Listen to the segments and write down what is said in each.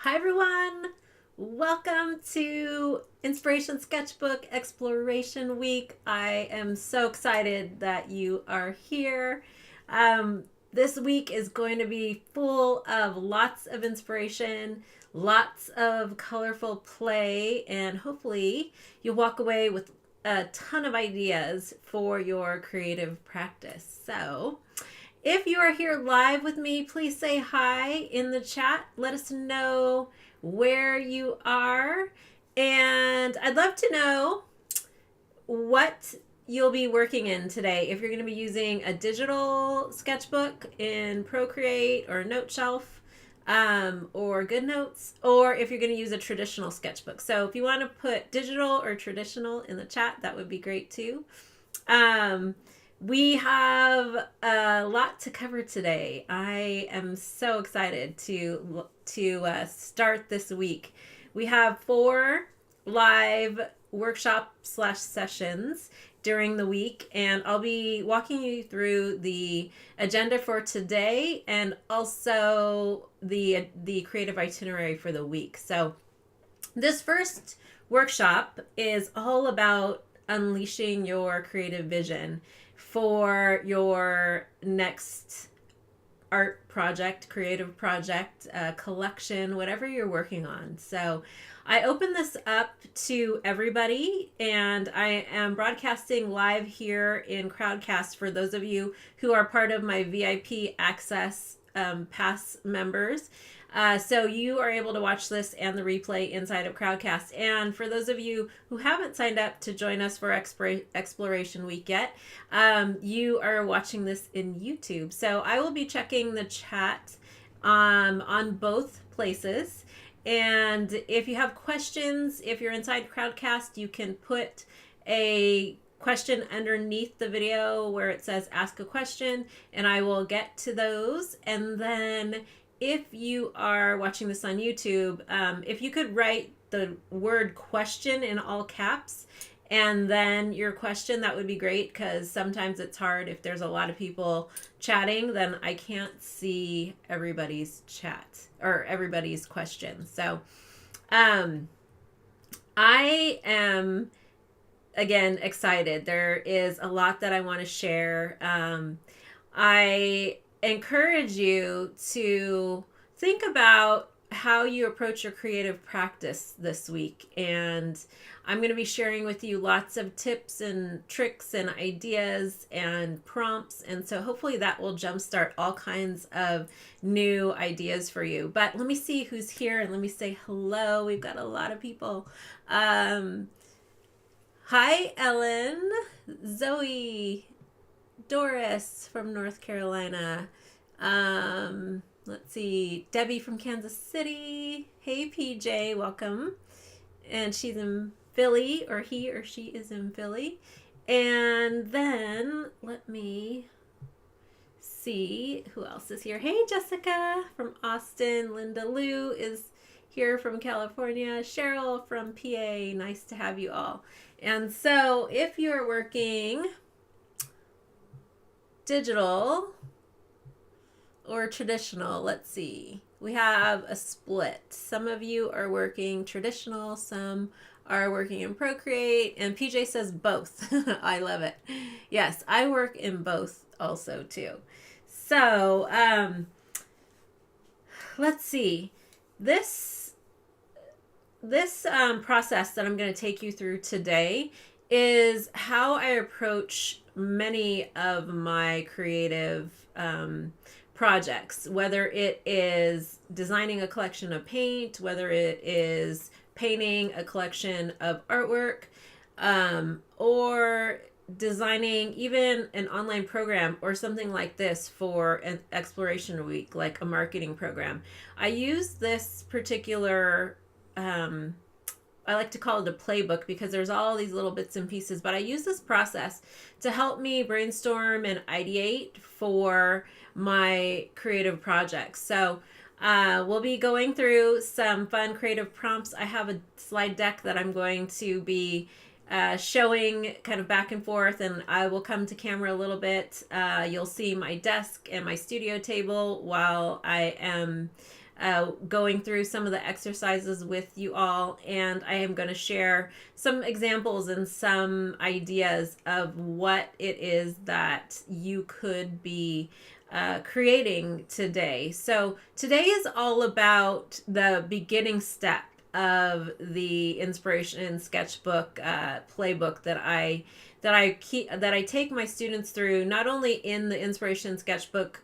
Hi everyone! Welcome to Inspiration Sketchbook Exploration Week. I am so excited that you are here. This week is going to be full of lots of inspiration, lots of colorful play, and hopefully you'll walk away with a ton of ideas for your creative practice. So, if you are here live with me, please say hi in the chat. Let us know where you are. And I'd love to know what you'll be working in today. If you're going to be using a digital sketchbook in Procreate or Noteshelf, or GoodNotes, or if you're going to use a traditional sketchbook. So if you want to put digital or traditional in the chat, that would be great too. We have a lot to cover today. I am so excited to start this week. We have 4 live workshop/sessions during the week, and I'll be walking you through the agenda for today and also the creative itinerary for the week. So this first workshop is all about unleashing your creative vision for your next art project, creative project, collection, whatever you're working on. So I open this up to everybody, and I am broadcasting live here in Crowdcast for those of you who are part of my VIP access pass members. So you are able to watch this and the replay inside of Crowdcast. And for those of you who haven't signed up to join us for Exploration Week yet, you are watching this in YouTube. So I will be checking the chat on both places. And if you have questions, if you're inside Crowdcast, you can put a question underneath the video where it says ask a question, and I will get to those. And then if you are watching this on YouTube, if you could write the word question in all caps and then your question, that would be great, because sometimes it's hard if there's a lot of people chatting, then I can't see everybody's chat or everybody's question. So I am, again, excited. There is a lot that I want to share. I encourage you to think about how you approach your creative practice this week, and I'm going to be sharing with you lots of tips and tricks and ideas and prompts, and so hopefully that will jumpstart all kinds of new ideas for you. But let me see who's here, and let me say hello. We've got a lot of people. Hi, Ellen, Zoe, Doris from North Carolina. Let's see, Debbie from Kansas City. Hey, PJ, welcome. And she's in Philly, or he or she is in Philly. And then let me see who else is here. Hey, Jessica from Austin. Linda Lou is here from California. Cheryl from PA. Nice to have you all. And so if you're working digital or traditional, let's see. We have a split. Some of you are working traditional, some are working in Procreate, and PJ says both. I love it. Yes, I work in both also too. So let's see. This process that I'm going to take you through today is how I approach many of my creative projects, whether it is designing a collection of paint, whether it is painting a collection of artwork, or designing even an online program or something like this for an exploration week, like a marketing program. I use this particular I like to call it a playbook, because there's all these little bits and pieces, but I use this process to help me brainstorm and ideate for my creative projects. So we'll be going through some fun creative prompts. I have a slide deck that I'm going to be showing kind of back and forth, and I will come to camera a little bit. You'll see my desk and my studio table while I am going through some of the exercises with you all, and I am going to share some examples and some ideas of what it is that you could be creating today. So today is all about the beginning step of the inspiration sketchbook playbook that I take my students through, not only in the inspiration sketchbook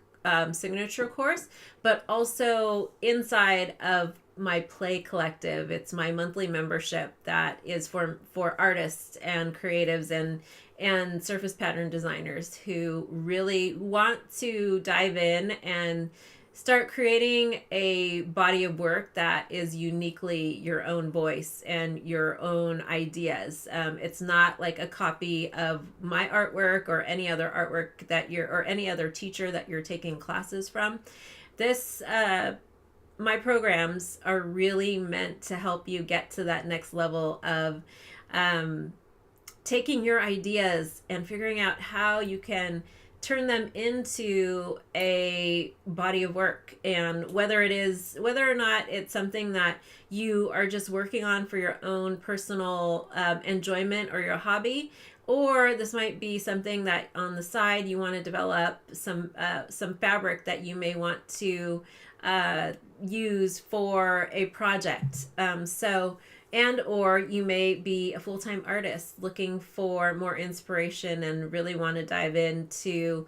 signature course, but also inside of my Play Collective. It's my monthly membership that is for artists and creatives and surface pattern designers who really want to dive in and start creating a body of work that is uniquely your own voice and your own ideas. It's not like a copy of my artwork or any other artwork or any other teacher that you're taking classes from. My programs are really meant to help you get to that next level of taking your ideas and figuring out how you can turn them into a body of work, and whether or not it's something that you are just working on for your own personal enjoyment or your hobby, or this might be something that on the side you want to develop some fabric that you may want to use for a project. Or you may be a full-time artist looking for more inspiration and really want to dive into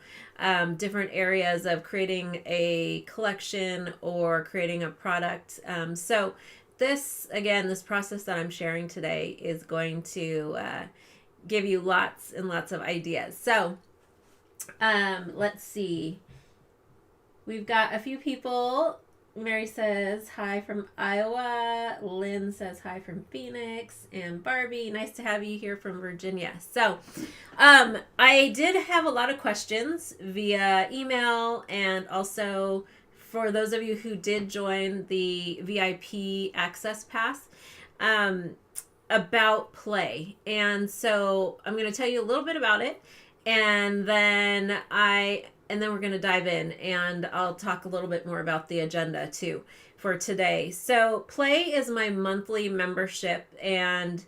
different areas of creating a collection or creating a product. So this process that I'm sharing today is going to give you lots and lots of ideas. So let's see. We've got a few people. Mary says hi from Iowa. Lynn says hi from Phoenix. And Barbie, nice to have you here from Virginia. So I did have a lot of questions via email, and also for those of you who did join the VIP Access Pass about Play. And so I'm going to tell you a little bit about it, and then we're going to dive in, and I'll talk a little bit more about the agenda too for today. So Play is my monthly membership, and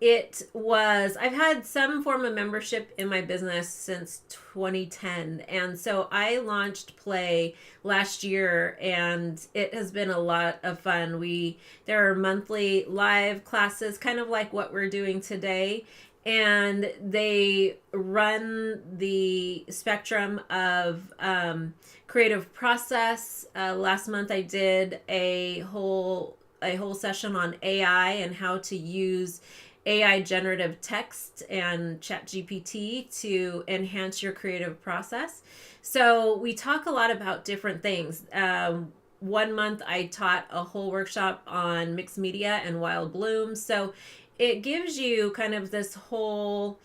I've had some form of membership in my business since 2010. And so I launched Play last year, and it has been a lot of fun. There are monthly live classes, kind of like what we're doing today. And they run the spectrum of creative process. Last month I did a whole session on AI and how to use AI generative text and ChatGPT to enhance your creative process. So we talk a lot about different things. 1 month I taught a whole workshop on mixed media and wild blooms. So it gives you kind of this whole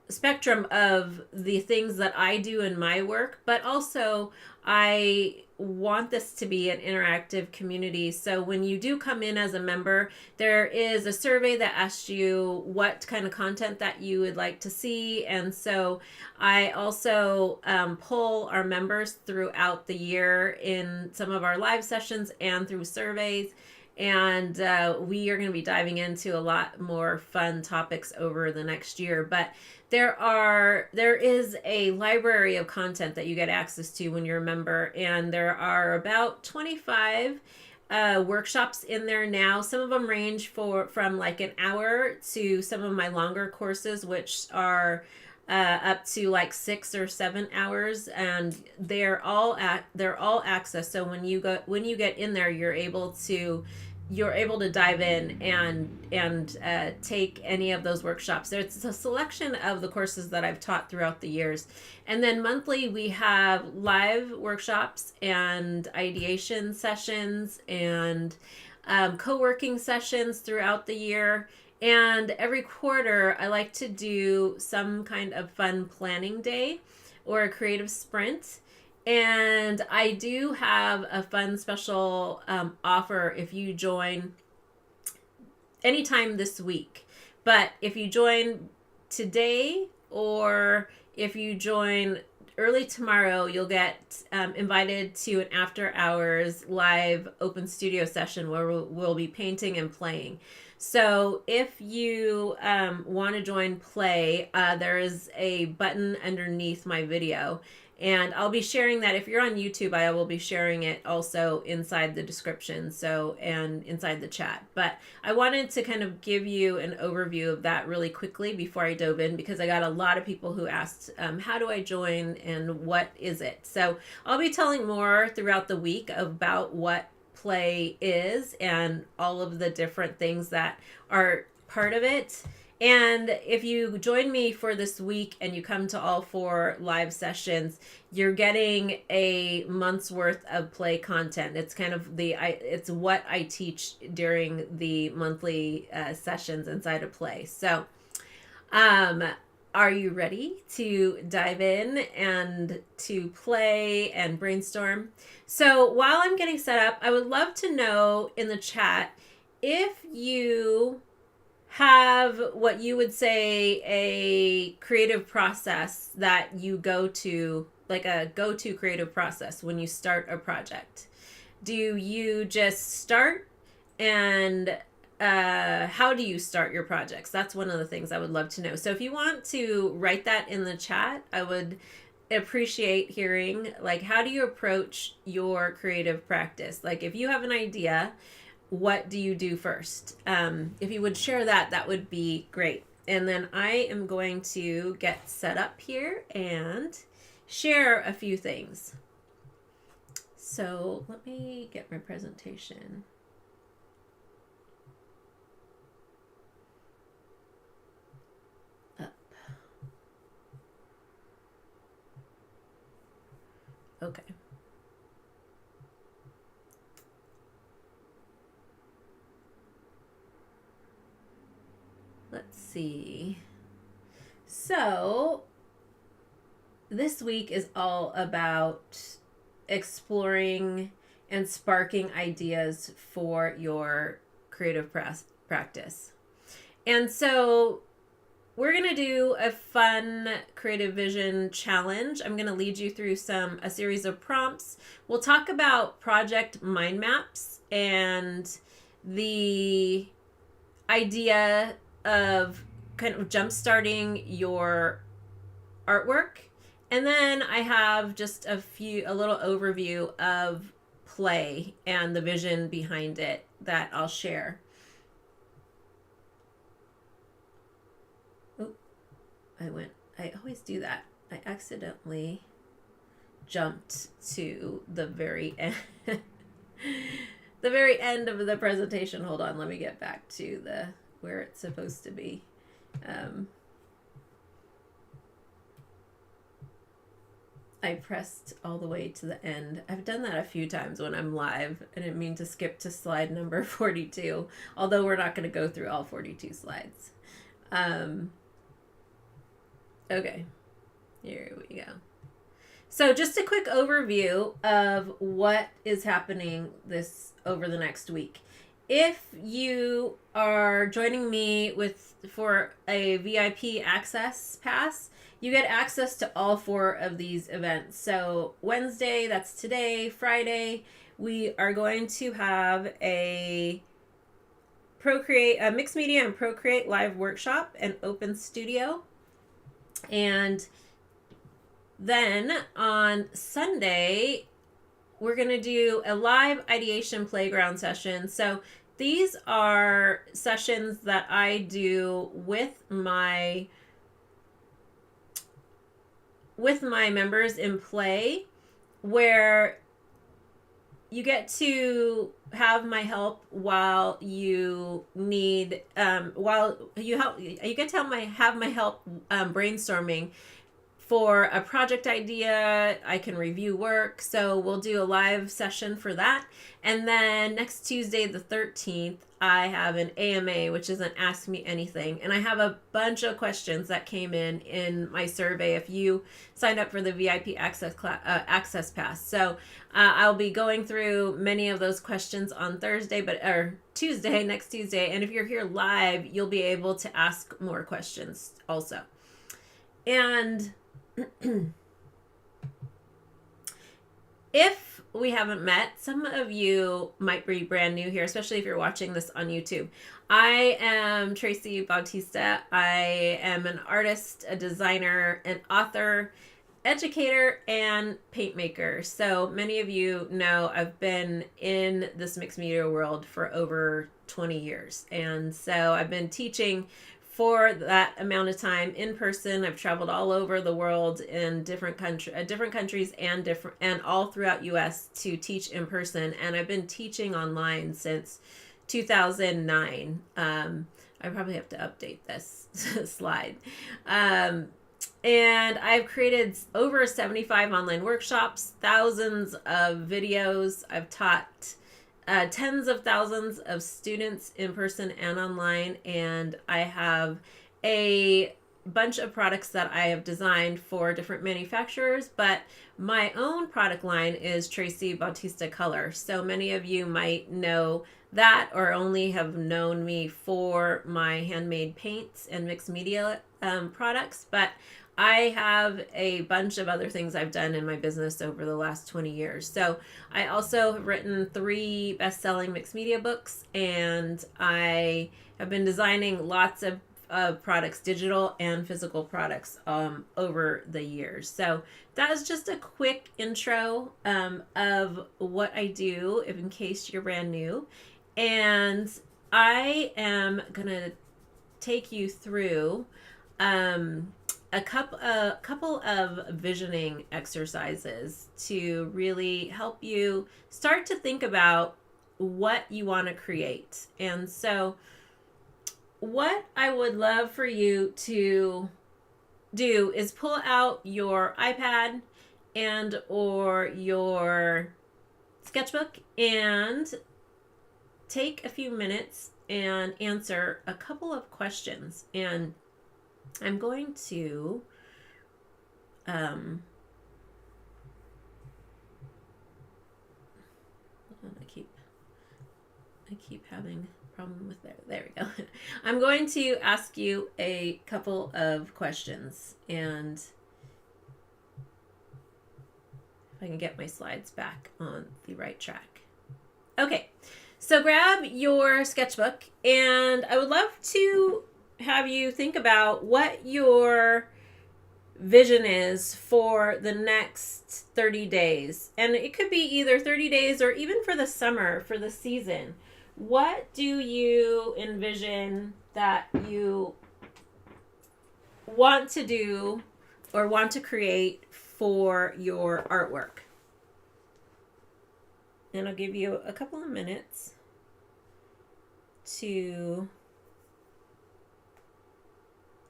spectrum of the things that I do in my work, but also I want this to be an interactive community. So when you do come in as a member, there is a survey that asks you what kind of content that you would like to see. And so I also poll our members throughout the year in some of our live sessions and through surveys. And we are going to be diving into a lot more fun topics over the next year. But there is a library of content that you get access to when you're a member. And there are about 25 workshops in there now. Some of them range from like an hour to some of my longer courses, which are up to like 6 or 7 hours, and they're all access. So when you get in there, you're able to dive in and take any of those workshops. There's a selection of the courses that I've taught throughout the years. And then monthly we have live workshops and ideation sessions and co-working sessions throughout the year. And every quarter I like to do some kind of fun planning day or a creative sprint. And I do have a fun special offer if you join anytime this week. But if you join today, or if you join early tomorrow, you'll get invited to an after hours live open studio session where we'll be painting and playing. So if you want to join Play, there is a button underneath my video. And I'll be sharing that. If you're on YouTube, I will be sharing it also inside the description, and inside the chat. But I wanted to kind of give you an overview of that really quickly before I dove in, because I got a lot of people who asked, how do I join and what is it? So I'll be telling more throughout the week about what Play is and all of the different things that are part of it. And if you join me for this week and you come to all 4 live sessions, you're getting a month's worth of Play content. It's kind of it's what I teach during the monthly sessions inside of Play. So, are you ready to dive in and to play and brainstorm? So while I'm getting set up, I would love to know in the chat if you have what you would say a creative process that you go to, like a go-to creative process when you start a project. Do you just start, and how do you start your projects? That's one of the things I would love to know. So if you want to write that in the chat, I would appreciate hearing, like, how do you approach your creative practice? Like, if you have an idea, what do you do first? If you would share that, that would be great. And then I am going to get set up here and share a few things. So let me get my presentation. Up. Okay. Let's see. So this week is all about exploring and sparking ideas for your creative practice. And so we're going to do a fun creative vision challenge. I'm going to lead you through a series of prompts. We'll talk about project mind maps and the idea of kind of jump-starting your artwork. And then I have just a little overview of Play and the vision behind it that I'll share. Oh, I always do that. I accidentally jumped to the very end. The very end of the presentation. Hold on, let me get back to where it's supposed to be. I pressed all the way to the end. I've done that a few times when I'm live. I didn't mean to skip to slide number 42, although we're not going to go through all 42 slides. Okay, here we go. So just a quick overview of what is happening over the next week. If you are joining me for a VIP access pass, you get access to all 4 of these events. So Wednesday, that's today, Friday, we are going to have a Mixed Media and Procreate live workshop and open studio. And then on Sunday, we're going to do a live ideation playground session. So these are sessions that I do with my members in Play, where you get to have my help while you need you get to have my help brainstorming for a project idea. I can review work. So we'll do a live session for that. And then next Tuesday, the 13th, I have an AMA, which is an Ask Me Anything. And I have a bunch of questions that came in my survey if you signed up for the VIP access pass. So I'll be going through many of those questions on Tuesday, next Tuesday. And if you're here live, you'll be able to ask more questions also. And if we haven't met, some of you might be brand new here, especially if you're watching this on YouTube. I am Traci Bautista. I am an artist, a designer, an author, educator, and paint maker. So many of you know I've been in this mixed media world for over 20 years. And so I've been teaching for that amount of time in person. I've traveled all over the world in different countries and all throughout US to teach in person. And I've been teaching online since 2009. I probably have to update this slide. And I've created over 75 online workshops, thousands of videos. I've taught tens of thousands of students in person and online. And I have a bunch of products that I have designed for different manufacturers. But my own product line is Traci Bautista Color. So many of you might know that or only have known me for my handmade paints and mixed media products. But I have a bunch of other things I've done in my business over the last 20 years. So I also have written 3 best-selling mixed media books, and I have been designing lots of products, digital and physical products, over the years. So that is just a quick intro of what I do, if in case you're brand new. And I am going to take you through a couple of visioning exercises to really help you start to think about what you want to create. And so what I would love for you to do is pull out your iPad and or your sketchbook and take a few minutes and answer a couple of questions. And I'm going to I keep having a problem with there we go. I'm going to ask you a couple of questions, and if I can get my slides back on the right track. Okay, so grab your sketchbook, and I would love to have you think about what your vision is for the next 30 days. And it could be either 30 days or even for the summer, for the season. What do you envision that you want to do or want to create for your artwork? And I'll give you a couple of minutes to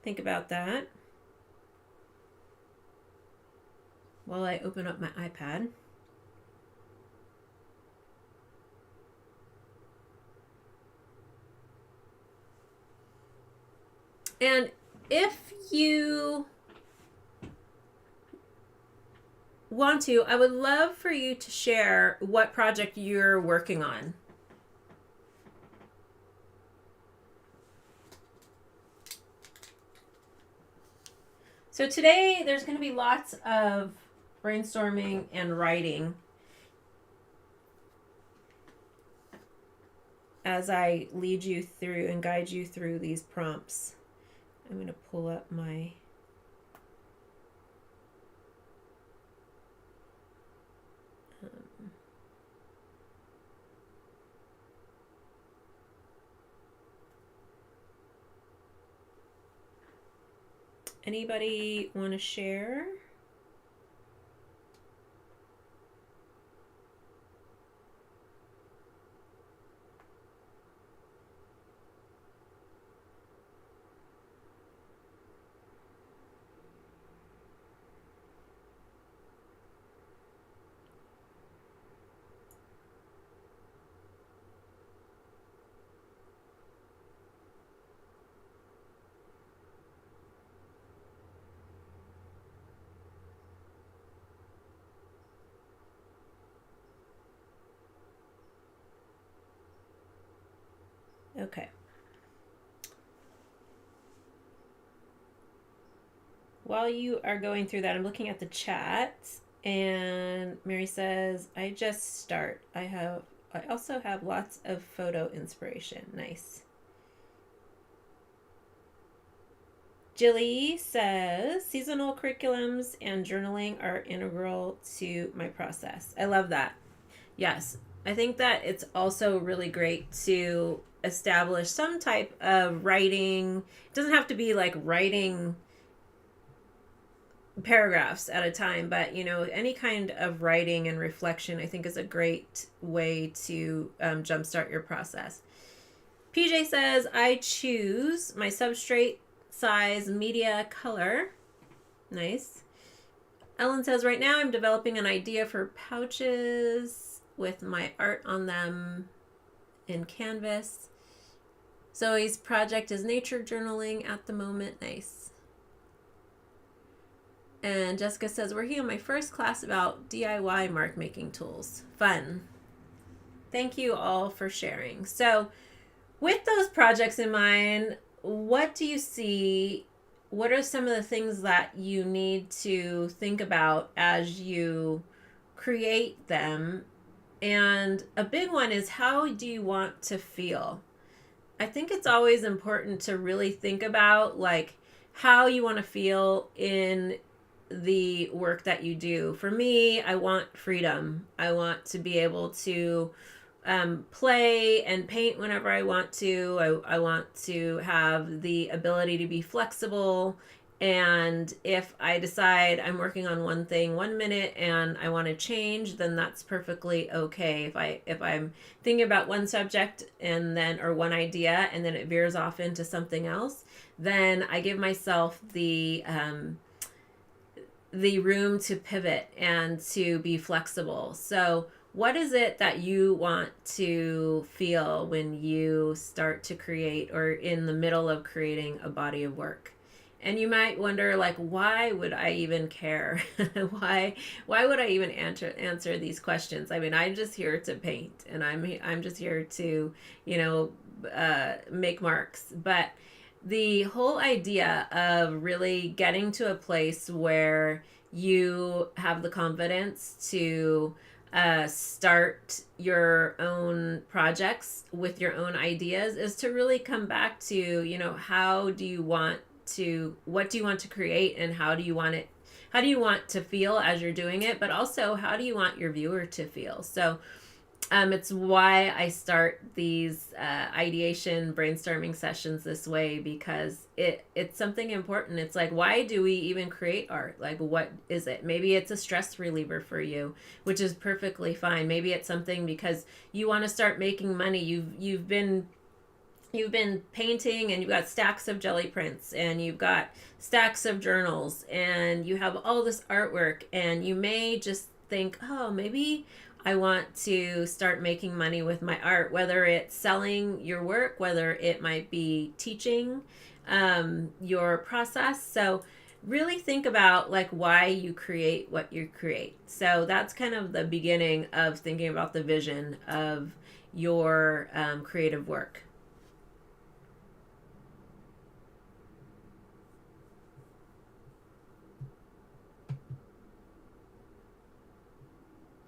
think about that while I open up my iPad. And if you want to, I would love for you to share what project you're working on. So today there's going to be lots of brainstorming and writing as I lead you through and guide you through these prompts. I'm going to pull up my anybody want to share? Okay. While you are going through that, I'm looking at the chat, And Mary says, I just start. I also have lots of photo inspiration. Nice. Jilly says, seasonal curriculums and journaling are integral to my process. I love that. Yes. I think that it's also really great to establish some type of writing. It doesn't have to be like writing paragraphs at a time, but any kind of writing and reflection I think is a great way to jumpstart your process. PJ says, I choose my substrate size, media, color. Nice. Ellen says, right now I'm developing an idea for pouches with my art on them in Canvas. Zoe's project is nature journaling at the moment. Nice. And Jessica says, working on my first class about DIY mark making tools. Fun. Thank you all for sharing. So with those projects in mind, what do you see? What are some of the things that you need to think about as you create them? And a big one is, how do you want to feel? I think it's always important to really think about like how you want to feel in the work that you do. For me, I want freedom. I want to be able to play and paint whenever I want to. I want to have the ability to be flexible. And if I decide I'm working on one thing 1 minute and I want to change, then that's perfectly okay. If I'm thinking about one subject and then, or one idea, and then it veers off into something else, then I give myself the room to pivot and to be flexible. So what is it that you want to feel when you start to create or in the middle of creating a body of work? And you might wonder, like, why would I even care? why would I even answer these questions? I mean, I'm just here to paint, and I'm just here to, make marks. But the whole idea of really getting to a place where you have the confidence to start your own projects with your own ideas is to really come back to, what do you want to create, and how do you want to feel as you're doing it, but also how do you want your viewer to feel? So it's why I start these ideation brainstorming sessions this way, because it's something important. It's like, why do we even create art? Like, what is it? Maybe it's a stress reliever for you, which is perfectly fine. Maybe it's something because you want to start making money. You've been painting and you've got stacks of jelly prints and you've got stacks of journals and you have all this artwork, and you may just think, oh, maybe I want to start making money with my art, whether it's selling your work, whether it might be teaching your process. So really think about like why you create what you create. So that's kind of the beginning of thinking about the vision of your creative work.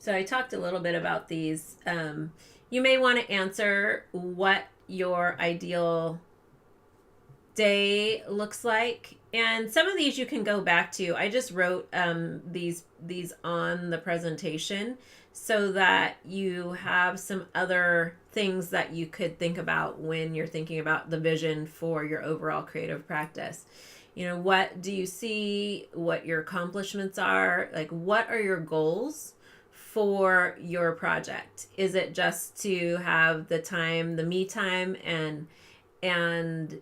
So I talked a little bit about these. You may want to answer what your ideal day looks like. And some of these you can go back to. I just wrote these on the presentation so that you have some other things that you could think about when you're thinking about the vision for your overall creative practice. What do you see? What your accomplishments are? Like, what are your goals for your project? Is it just to have the time, the me time, and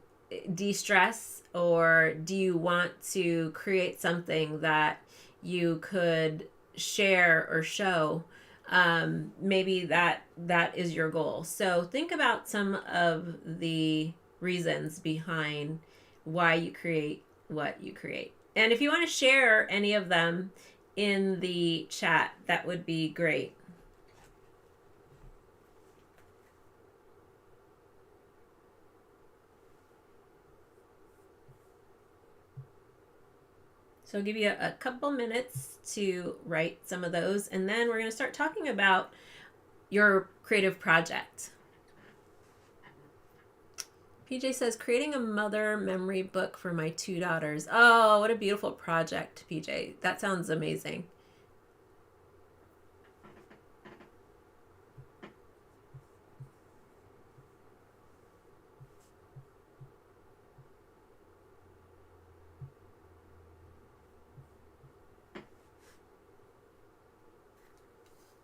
de-stress, or do you want to create something that you could share or show? Maybe that is your goal. So think about some of the reasons behind why you create what you create. And if you want to share any of them in the chat, that would be great. So I'll give you a couple minutes to write some of those, and then we're going to start talking about your creative project. PJ says, creating a mother memory book for my 2 daughters. Oh, what a beautiful project, PJ. That sounds amazing.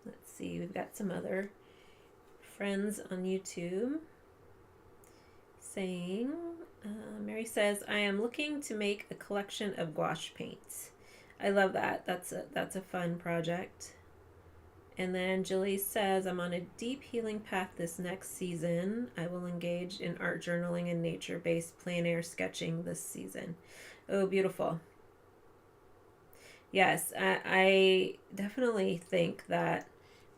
Let's see, we've got some other friends on YouTube saying, Mary says, I am looking to make a collection of gouache paints. I love that. That's a fun project. And then Julie says, I'm on a deep healing path this next season. I will engage in art journaling and nature-based plein air sketching this season. Oh, beautiful. Yes, I definitely think that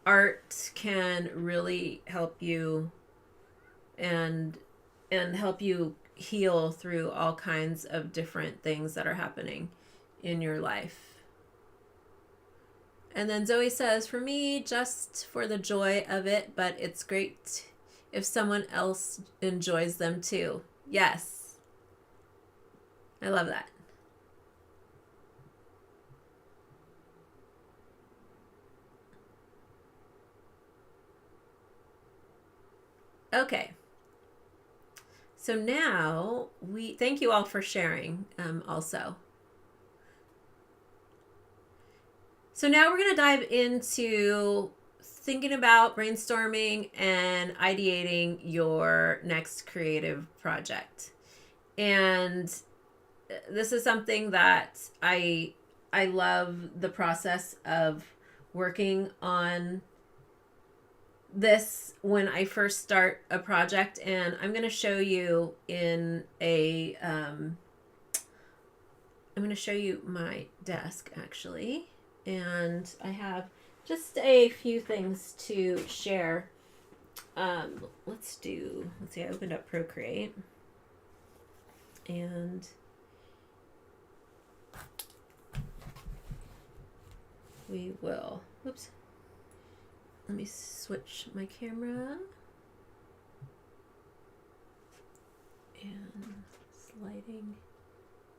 art can really help you and help you heal through all kinds of different things that are happening in your life. And then Zoe says, for me, just for the joy of it, but it's great if someone else enjoys them too. Yes. I love that. Okay. So now thank you all for sharing also. So now we're going to dive into thinking about brainstorming and ideating your next creative project. And this is something that I love the process of working on this when I first start a project, and I'm going to show you in a I'm going to show you my desk actually, and I have just a few things to share. Let's see, I opened up Procreate, and we will, whoops, let me switch my camera and sliding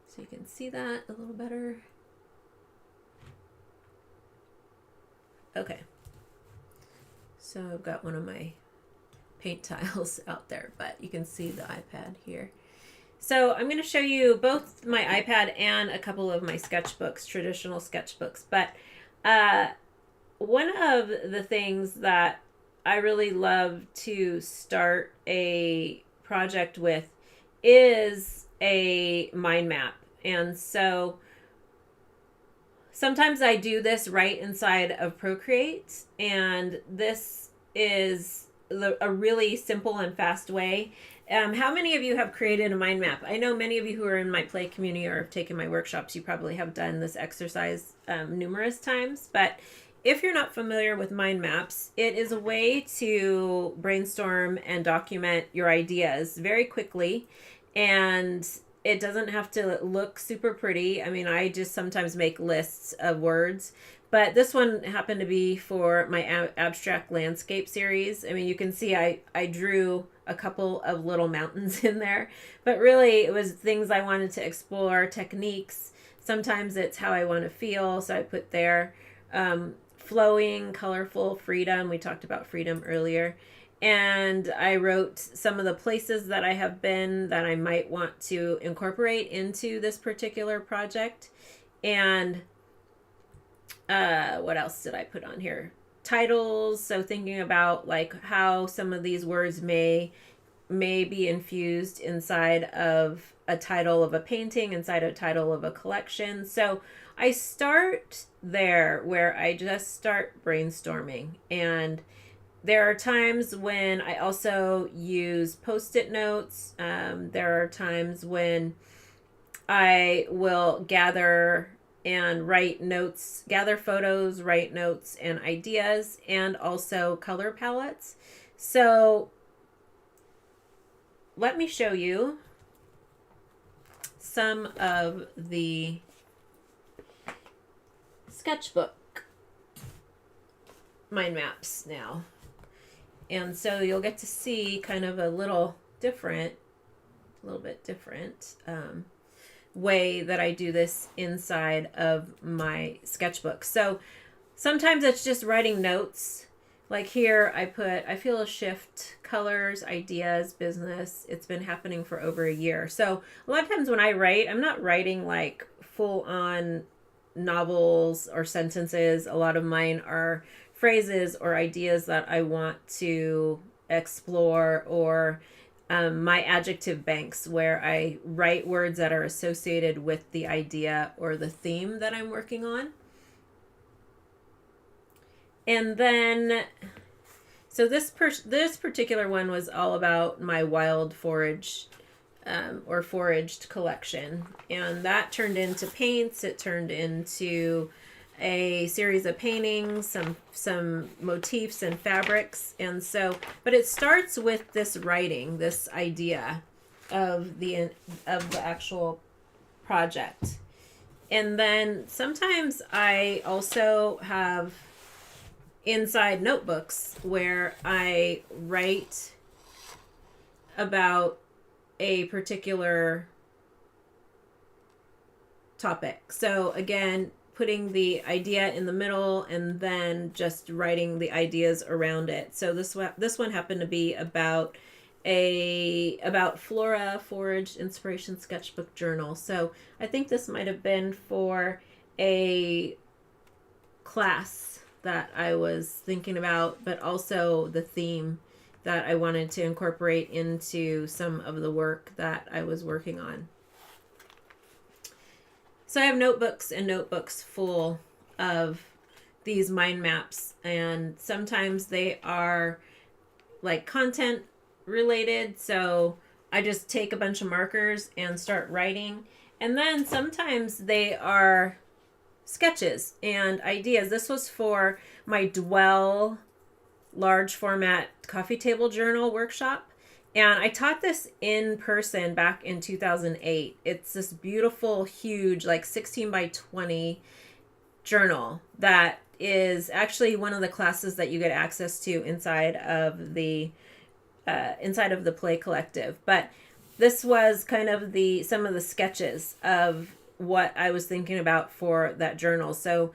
so you can see that a little better. Okay, so I've got one of my paint tiles out there, but you can see the iPad here. So I'm going to show you both my iPad and a couple of my sketchbooks, traditional sketchbooks. But one of the things that I really love to start a project with is a mind map. And so sometimes I do this right inside of Procreate, and this is a really simple and fast way. How many of you have created a mind map? I know many of you who are in my Play community or have taken my workshops, you probably have done this exercise numerous times. But if you're not familiar with mind maps, it is a way to brainstorm and document your ideas very quickly. And it doesn't have to look super pretty. I mean, I just sometimes make lists of words. But this one happened to be for my abstract landscape series. I mean, you can see I drew a couple of little mountains in there. But really, it was things I wanted to explore, techniques. Sometimes it's how I want to feel, so I put there. Flowing, colorful, freedom. We talked about freedom earlier. And I wrote some of the places that I have been that I might want to incorporate into this particular project. And what else did I put on here? Titles. So thinking about like how some of these words may be infused inside of a title of a painting, inside a title of a collection. So I start there where I just start brainstorming. And there are times when I also use Post-it notes. There are times when I will gather and write notes, gather photos, write notes and ideas, and also color palettes. So let me show you some of the sketchbook mind maps now. And so you'll get to see kind of a little bit different way that I do this inside of my sketchbook. So sometimes it's just writing notes. Like here I feel a shift, colors, ideas, business. It's been happening for over a year. So a lot of times when I write, I'm not writing like full on novels or sentences. A lot of mine are phrases or ideas that I want to explore, or my adjective banks, where I write words that are associated with the idea or the theme that I'm working on. And then, so this particular one was all about my wild forage or foraged collection. And that turned into paints. It turned into a series of paintings, some motifs and fabrics. And so, but it starts with this writing, this idea of the actual project. And then sometimes I also have inside notebooks where I write about a particular topic. So again, putting the idea in the middle and then just writing the ideas around it. So this one happened to be about Flora Forage Inspiration Sketchbook Journal. So I think this might have been for a class that I was thinking about, but also the theme that I wanted to incorporate into some of the work that I was working on. So I have notebooks and notebooks full of these mind maps, and sometimes they are like content related. So I just take a bunch of markers and start writing. And then sometimes they are sketches and ideas. This was for my Dwell large format coffee table journal workshop. And I taught this in person back in 2008. It's this beautiful, huge, like 16 by 20 journal that is actually one of the classes that you get access to inside of the Play Collective. But this was kind of some of the sketches of what I was thinking about for that journal. So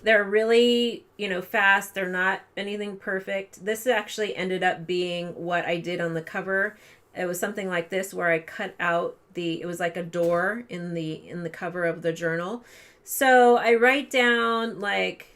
they're really, fast. They're not anything perfect. This actually ended up being what I did on the cover. It was something like this where I cut out it was like a door in the cover of the journal. So I write down like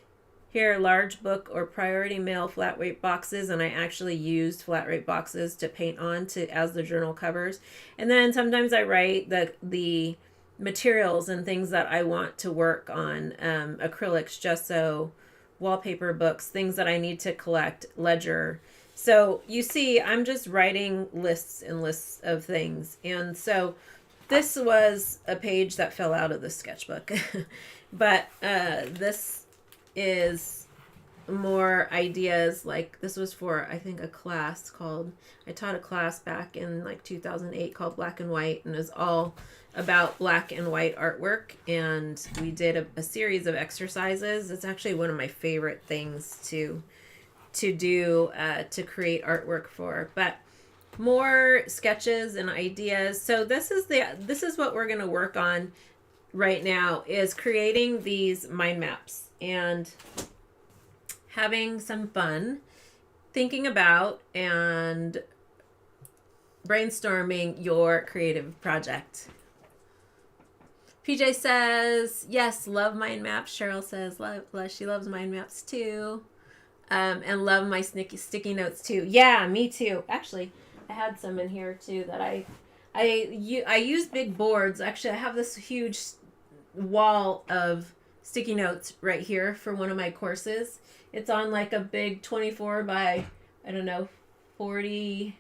here, large book or priority mail flat rate boxes, and I actually used flat rate boxes to paint on as the journal covers. And then sometimes I write the materials and things that I want to work on, acrylics, gesso, wallpaper, books, things that I need to collect, ledger. So you see, I'm just writing lists and lists of things. And so this was a page that fell out of the sketchbook. But this is more ideas. Like this was for, I think, I taught a class back in like 2008 called Black and White, and it was all about black and white artwork, and we did a series of exercises. It's actually one of my favorite things to do to create artwork for. But more sketches and ideas. So this is what we're going to work on right now, is creating these mind maps and having some fun thinking about and brainstorming your creative project. PJ says, yes, love mind maps. Cheryl says, she loves mind maps too. And love my sticky notes too. Yeah, me too. Actually, I had some in here too that I use big boards. Actually, I have this huge wall of sticky notes right here for one of my courses. It's on like a big 24 by, 20,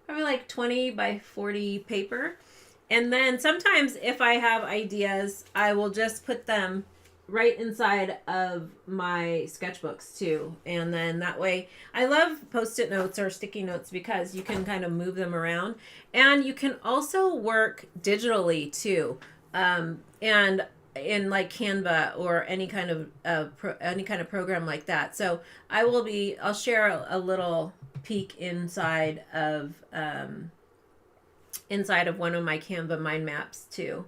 probably like 20 by 40 paper. And then sometimes if I have ideas, I will just put them right inside of my sketchbooks too. And then that way, I love Post-it notes or sticky notes because you can kind of move them around. And you can also work digitally too. And in like Canva or any kind of any kind of program like that. So I'll share a little peek inside of one of my Canva mind maps too.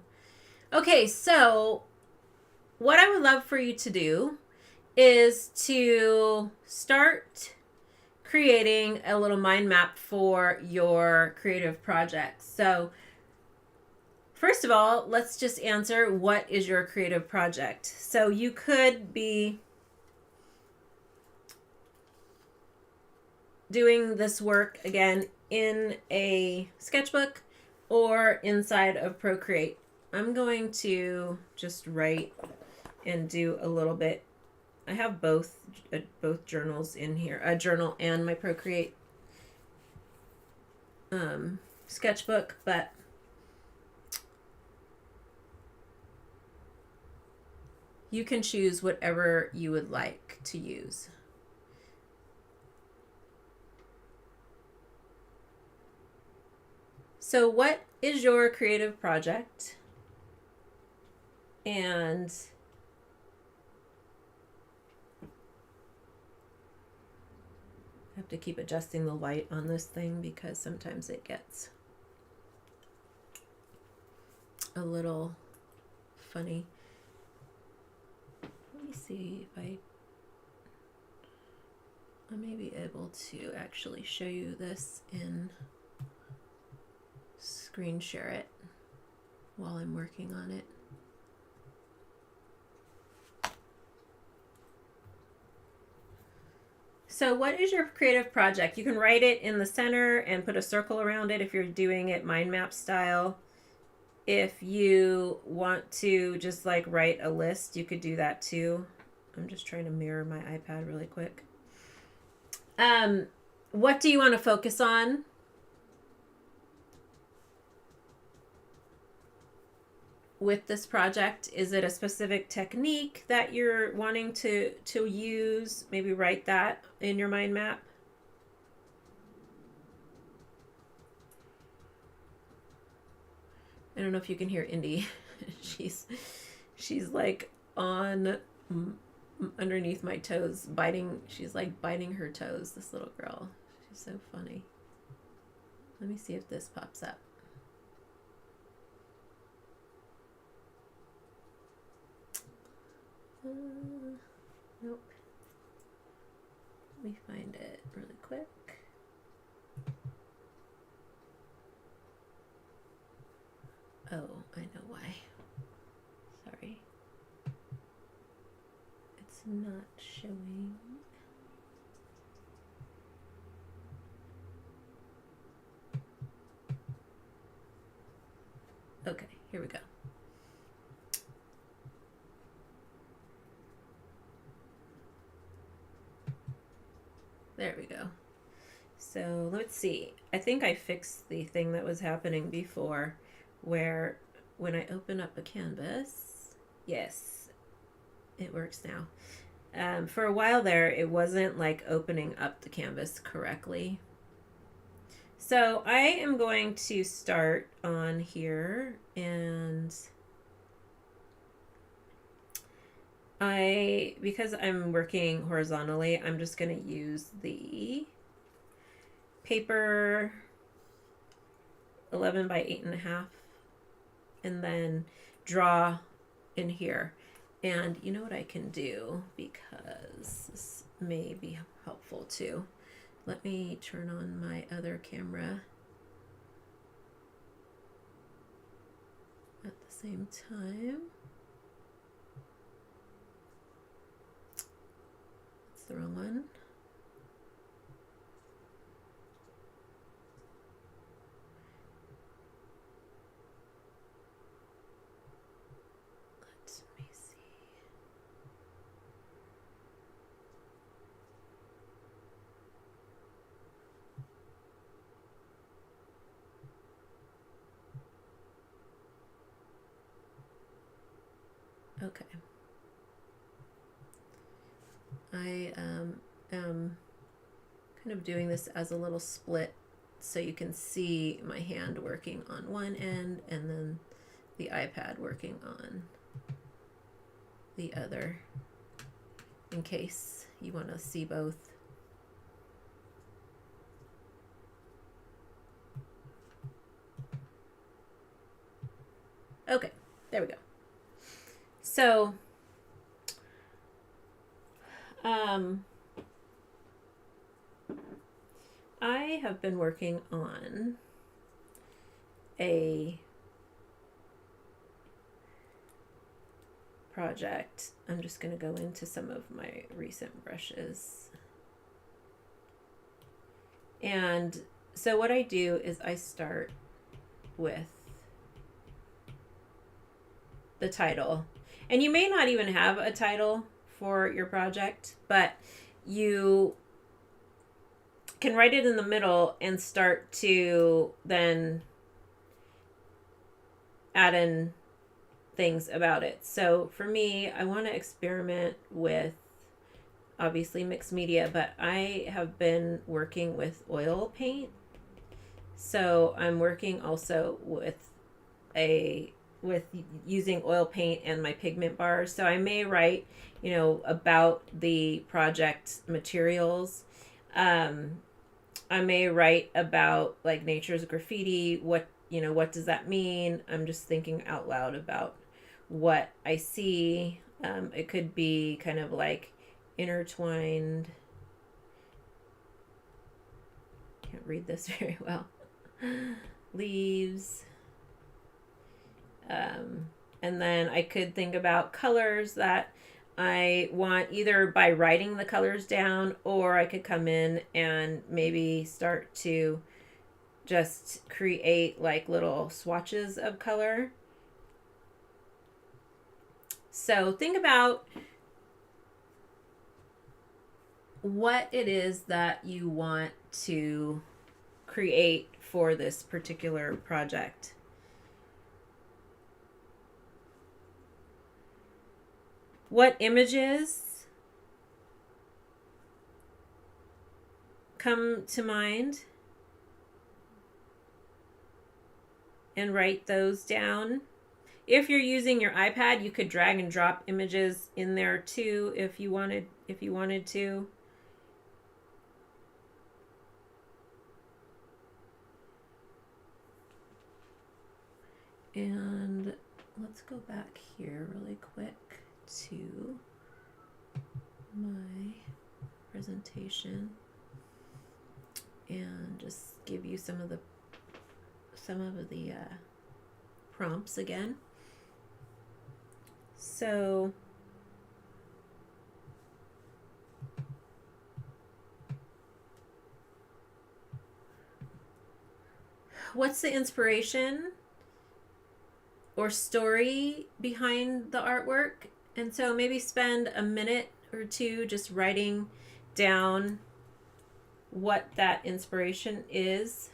Okay, so what I would love for you to do is to start creating a little mind map for your creative projects. So first of all, let's just answer, what is your creative project? So you could be doing this work again in a sketchbook or inside of Procreate. I'm going to just write and do a little bit. I have both journals in here, a journal and my Procreate sketchbook, but you can choose whatever you would like to use. So what is your creative project? And I have to keep adjusting the light on this thing because sometimes it gets a little funny. Let me see if I may be able to actually show you this in screen share it while I'm working on it. So what is your creative project? You can write it in the center and put a circle around it if you're doing it mind map style. If you want to just like write a list, you could do that too. I'm just trying to mirror my iPad really quick. What do you want to focus on? With this project, is it a specific technique that you're wanting to use? Maybe write that in your mind map. I don't know if you can hear Indy. she's like on underneath my toes, biting. She's like biting her toes, this little girl. She's so funny. Let me see if this pops up. Nope. Let me find it really quick. Oh, I know why. Sorry. It's not showing. Okay, here we go. There we go. So let's see. I think I fixed the thing that was happening before, where when I open up a canvas, yes, it works now. For a while there, it wasn't like opening up the canvas correctly. So I am going to start on here, and because I'm working horizontally, I'm just going to use the paper 11 by 8.5 and then draw in here. And you know what I can do, because this may be helpful too. Let me turn on my other camera at the same time. The wrong one. Let me see. Okay. I am kind of doing this as a little split so you can see my hand working on one end and then the iPad working on the other in case you want to see both. Okay, there we go. So, I have been working on a project. I'm just going to go into some of my recent brushes. And so what I do is I start with the title. And you may not even have a title for your project, but you can write it in the middle and start to then add in things about it. So for me, I want to experiment with obviously mixed media, but I have been working with oil paint. So I'm working also with using oil paint and my pigment bars. So I may write, about the project materials. I may write about like nature's graffiti. What does that mean? I'm just thinking out loud about what I see. It could be kind of like intertwined. Can't read this very well. Leaves. And then I could think about colors that I want either by writing the colors down, or I could come in and maybe start to just create like little swatches of color. So think about what it is that you want to create for this particular project. What images come to mind? And write those down. If you're using your iPad, you could drag and drop images in there too if you wanted to. And let's go back here really quick to my presentation and just give you some of the prompts again. So what's the inspiration or story behind the artwork? And so maybe spend a minute or two just writing down what that inspiration is.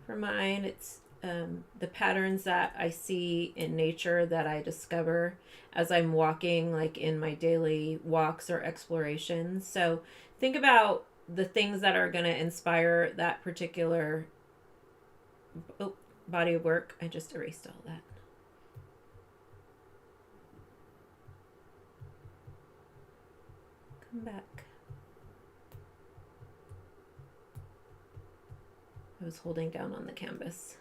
For mine, it's the patterns that I see in nature that I discover as I'm walking, like in my daily walks or explorations. So think about the things that are going to inspire that particular body of work. I just erased all that. Come back. I was holding down on the canvas.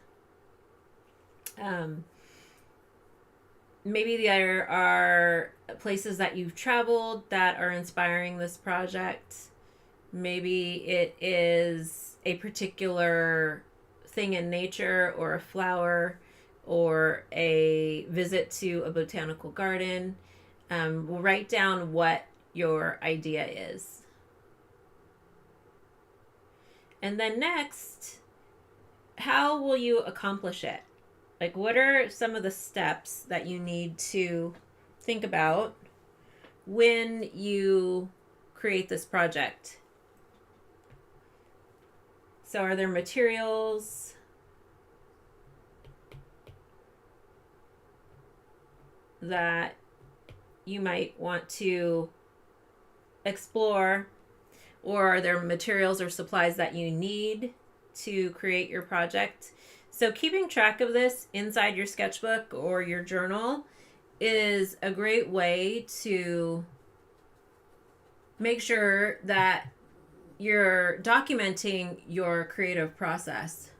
Maybe there are places that you've traveled that are inspiring this project. Maybe it is a particular thing in nature or a flower or a visit to a botanical garden. We'll write down what your idea is. And then next, how will you accomplish it? Like, what are some of the steps that you need to think about when you create this project? So are there materials that you might want to explore, or are there materials or supplies that you need to create your project? So keeping track of this inside your sketchbook or your journal is a great way to make sure that you're documenting your creative process.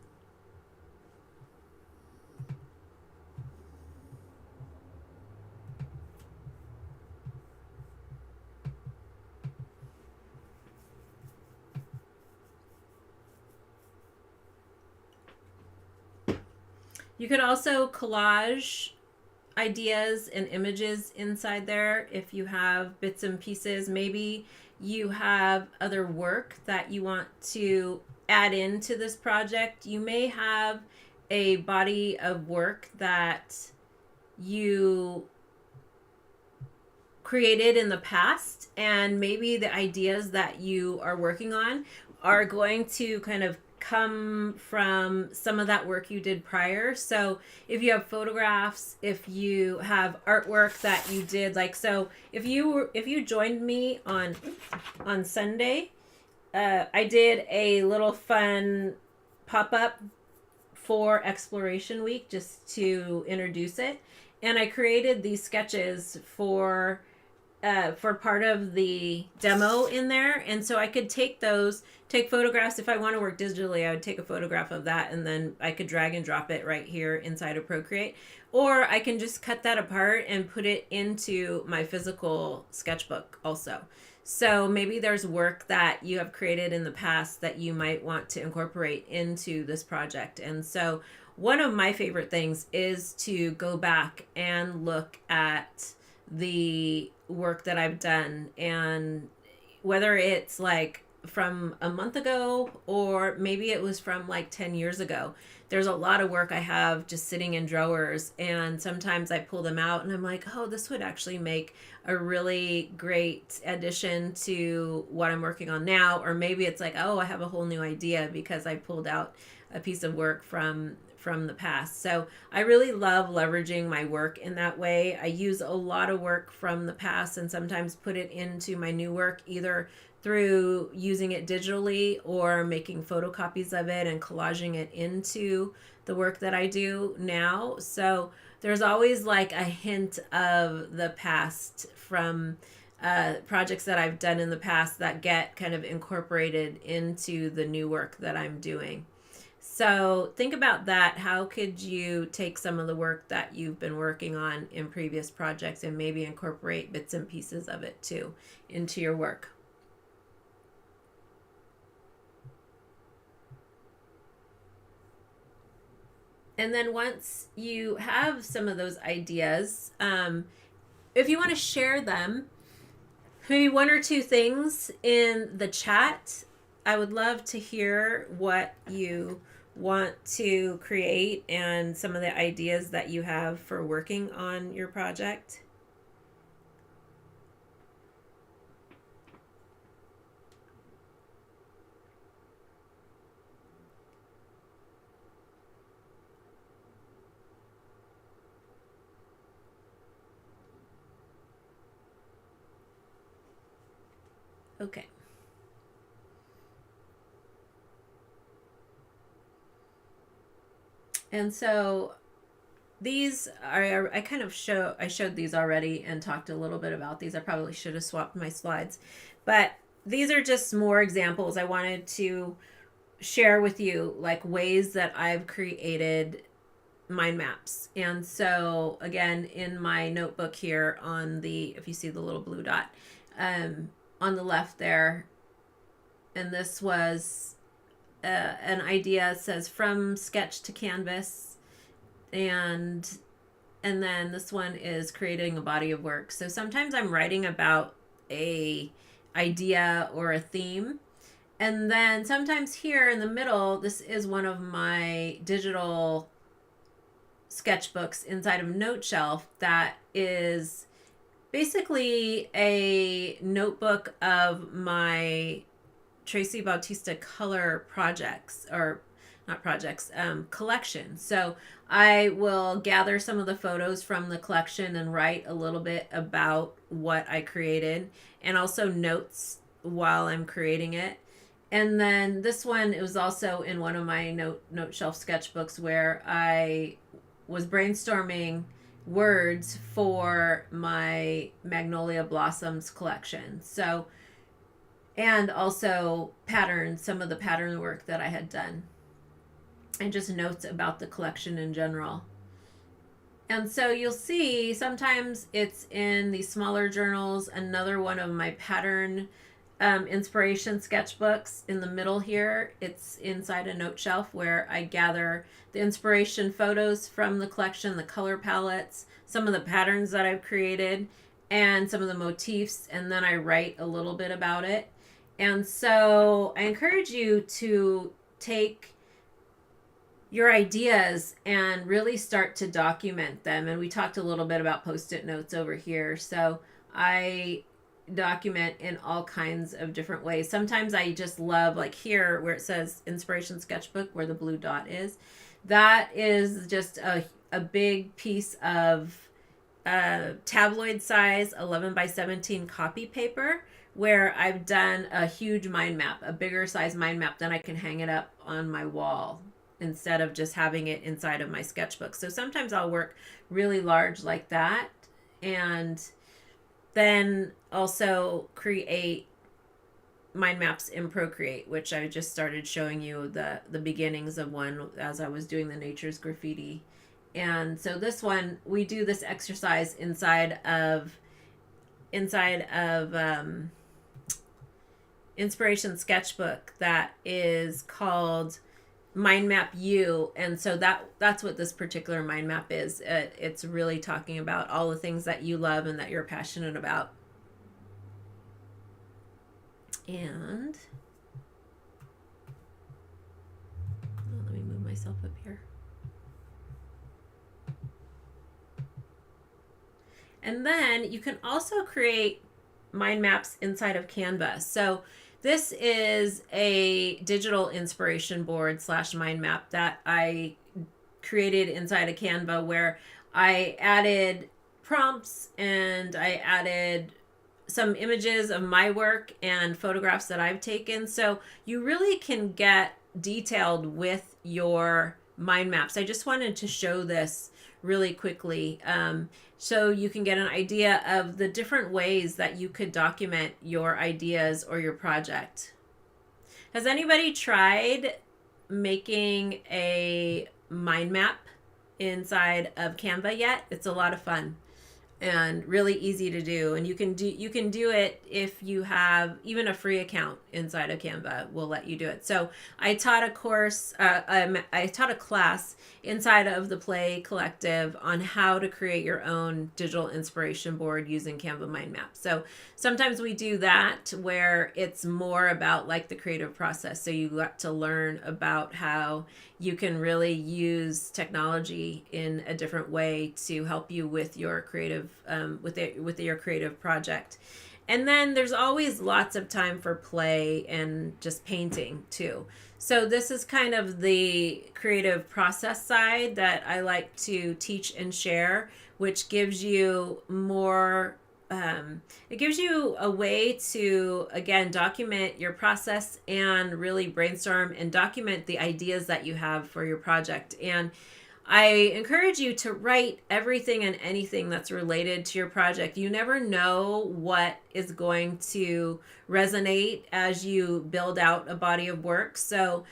You could also collage ideas and images inside there if you have bits and pieces. Maybe you have other work that you want to add into this project. You may have a body of work that you created in the past, and maybe the ideas that you are working on are going to kind of come from some of that work you did prior. So if you have photographs, if you have artwork that you did, like, so if you joined me on Sunday, I did a little fun pop-up for Exploration Week just to introduce it, and I created these sketches for part of the demo in there. And so I could take photographs. If I want to work digitally, I would take a photograph of that, and then I could drag and drop it right here inside of Procreate. Or I can just cut that apart and put it into my physical sketchbook also. So maybe there's work that you have created in the past that you might want to incorporate into this project. And so one of my favorite things is to go back and look at the work that I've done, and whether it's like from a month ago or maybe it was from like 10 years ago. There's a lot of work I have just sitting in drawers, and sometimes I pull them out and I'm like, oh, this would actually make a really great addition to what I'm working on now. Or maybe it's like, oh, I have a whole new idea because I pulled out a piece of work from the past. So I really love leveraging my work in that way. I use a lot of work from the past and sometimes put it into my new work, either through using it digitally or making photocopies of it and collaging it into the work that I do now. So there's always like a hint of the past from projects that I've done in the past that get kind of incorporated into the new work that I'm doing. So think about that. How could you take some of the work that you've been working on in previous projects and maybe incorporate bits and pieces of it too into your work? And then once you have some of those ideas, if you want to share them, maybe one or two things in the chat, I would love to hear what you want to create and some of the ideas that you have for working on your project. Okay. And so these are, I showed these already and talked a little bit about these. I probably should have swapped my slides, but these are just more examples. I wanted to share with you like ways that I've created mind maps. And so again, in my notebook here on the, if you see the little blue dot, on the left there, and this was an idea. It says from sketch to canvas, and then this one is creating a body of work. So sometimes I'm writing about a idea or a theme, and then sometimes here in the middle, this is one of my digital sketchbooks inside of Note Shelf that is basically a notebook of my Traci Bautista color projects, or not projects, collection. So I will gather some of the photos from the collection and write a little bit about what I created, and also notes while I'm creating it. And then this one, it was also in one of my note shelf sketchbooks where I was brainstorming words for my Magnolia Blossoms collection. So, and also patterns, some of the pattern work that I had done, and just notes about the collection in general. And so you'll see sometimes it's in these smaller journals. Another one of my pattern inspiration sketchbooks in the middle here, it's inside a note shelf where I gather the inspiration photos from the collection, the color palettes, some of the patterns that I've created, and some of the motifs, and then I write a little bit about it. And so I encourage you to take your ideas and really start to document them. And we talked a little bit about post-it notes over here. So I document in all kinds of different ways. Sometimes I just love, like here where it says inspiration sketchbook, where the blue dot is, that is just a big piece of tabloid size 11 by 17 copy paper, where I've done a huge mind map, a bigger size mind map. Then I can hang it up on my wall instead of just having it inside of my sketchbook. So sometimes I'll work really large like that, and then also create mind maps in Procreate, which I just started showing you the beginnings of one as I was doing the nature's graffiti. And so this one, we do this exercise inside of Inspiration Sketchbook that is called Mind Map You. And so that's what this particular mind map is. It's really talking about all the things that you love and that you're passionate about. And let me move myself up here. And then you can also create mind maps inside of Canva. So this is a digital inspiration board / mind map that I created inside of Canva, where I added prompts and I added some images of my work and photographs that I've taken. So you really can get detailed with your mind maps. I just wanted to show this really quickly so you can get an idea of the different ways that you could document your ideas or your project. Has anybody tried making a mind map inside of Canva yet? It's a lot of fun and really easy to do. And you can do it if you have even a free account inside of Canva will let you do it. So I taught a course, I taught a class inside of the Play Collective on how to create your own digital inspiration board using Canva mind map. So sometimes we do that where it's more about like the creative process. So you got to learn about how you can really use technology in a different way to help you with your creative with your creative project. And then there's always lots of time for play and just painting too. So this is kind of the creative process side that I like to teach and share, which gives you more it gives you a way to, again, document your process and really brainstorm and document the ideas that you have for your project. And I encourage you to write everything and anything that's related to your project. You never know what is going to resonate as you build out a body of work. So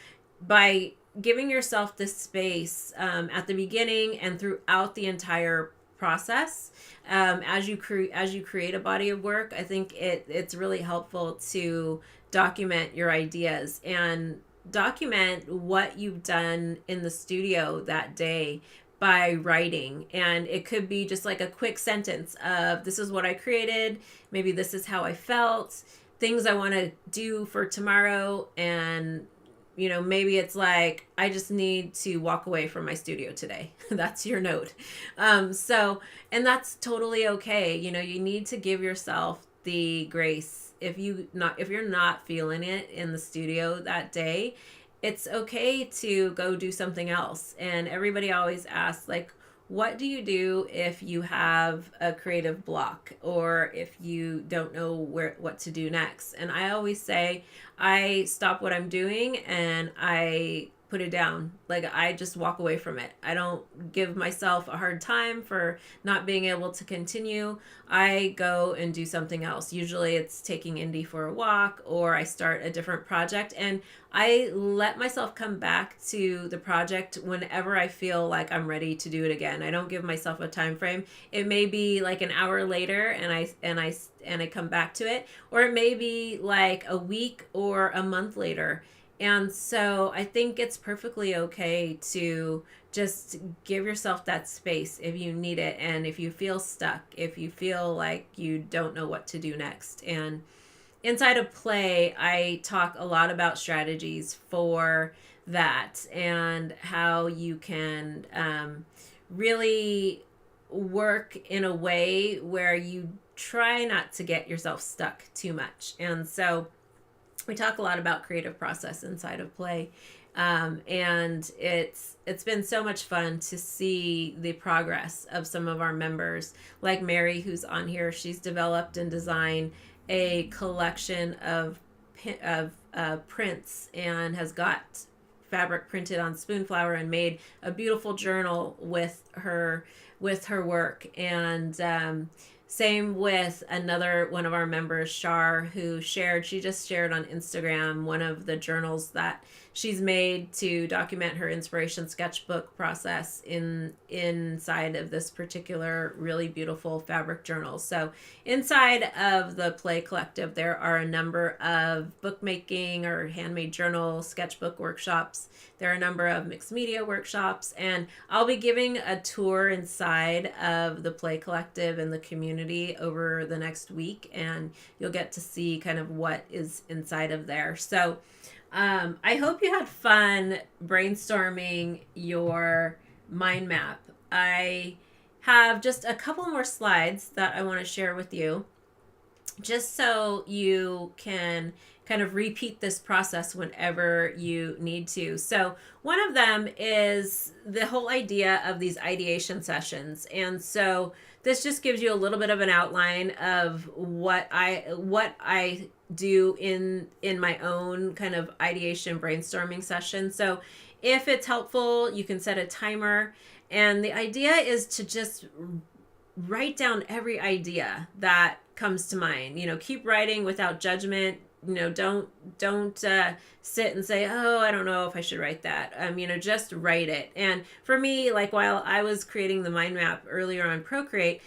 by giving yourself this space at the beginning and throughout the entire process, as you create a body of work, I think it's really helpful to document your ideas and document what you've done in the studio that day by writing. And it could be just like a quick sentence of, this is what I created, maybe this is how I felt, things I want to do for tomorrow, and maybe it's like, I just need to walk away from my studio today. That's your note. And that's totally okay. You need to give yourself the grace. If you're not feeling it in the studio that day, it's okay to go do something else. And everybody always asks, like, what do you do if you have a creative block or if you don't know what to do next? And I always say I stop what I'm doing and I put it down. Like, I just walk away from it. I don't give myself a hard time for not being able to continue. I go and do something else. Usually it's taking Indy for a walk, or I start a different project, and I let myself come back to the project whenever I feel like I'm ready to do it again. I don't give myself a time frame. It may be like an hour later and I come back to it, or it may be like a week or a month later. And so I think it's perfectly okay to just give yourself that space if you need it, and if you feel stuck, if you feel like you don't know what to do next. And inside of Play, I talk a lot about strategies for that and how you can really work in a way where you try not to get yourself stuck too much. And so we talk a lot about creative process inside of Play. And it's been so much fun to see the progress of some of our members, like Mary, who's on here. She's developed and designed a collection of prints and has got fabric printed on spoonflower and made a beautiful journal with her work. And same with another one of our members, Shar, who she just shared on Instagram one of the journals that she's made to document her inspiration sketchbook process inside of this particular really beautiful fabric journal. So inside of the Play Collective, there are a number of bookmaking or handmade journal sketchbook workshops. There are a number of mixed media workshops, and I'll be giving a tour inside of the Play Collective and the community over the next week, and you'll get to see kind of what is inside of there. So I hope you had fun brainstorming your mind map. I have just a couple more slides that I want to share with you, just so you can kind of repeat this process whenever you need to. So one of them is the whole idea of these ideation sessions. And so this just gives you a little bit of an outline of what I do in my own kind of ideation brainstorming session. So if it's helpful, you can set a timer. And the idea is to just write down every idea that comes to mind. Keep writing without judgment. Don't sit and say, oh, I don't know if I should write that. Just write it. And for me, like while I was creating the mind map earlier on Procreate,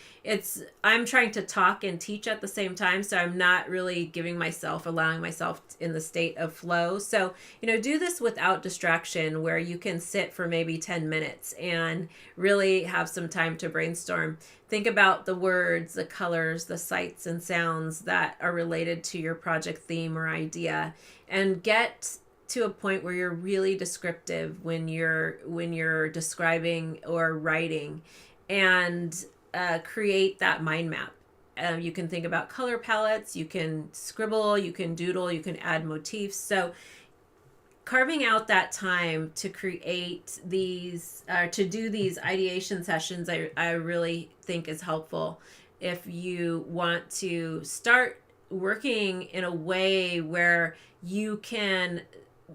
I'm trying to talk and teach at the same time. So I'm not really allowing myself in the state of flow. So, do this without distraction, where you can sit for maybe 10 minutes and really have some time to brainstorm. Think about the words, the colors, the sights and sounds that are related to your project theme or idea, and get to a point where you're really descriptive when you're describing or writing, and create that mind map. You can think about color palettes, you can scribble, you can doodle, you can add motifs. So carving out that time to create these, to do these ideation sessions, I really think is helpful if you want to start working in a way where you can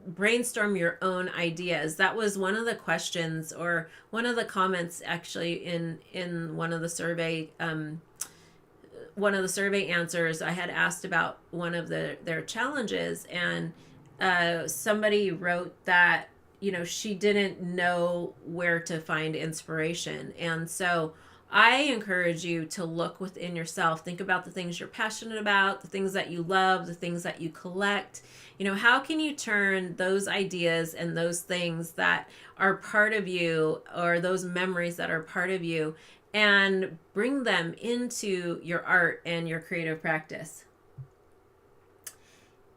brainstorm your own ideas. That was one of the questions, or one of the comments actually in one of the survey answers. I had asked about one of their challenges, and somebody wrote that she didn't know where to find inspiration. And so I encourage you to look within yourself. Think about the things you're passionate about, the things that you love, the things that you collect. How can you turn those ideas and those things that are part of you, or those memories that are part of you, and bring them into your art and your creative practice?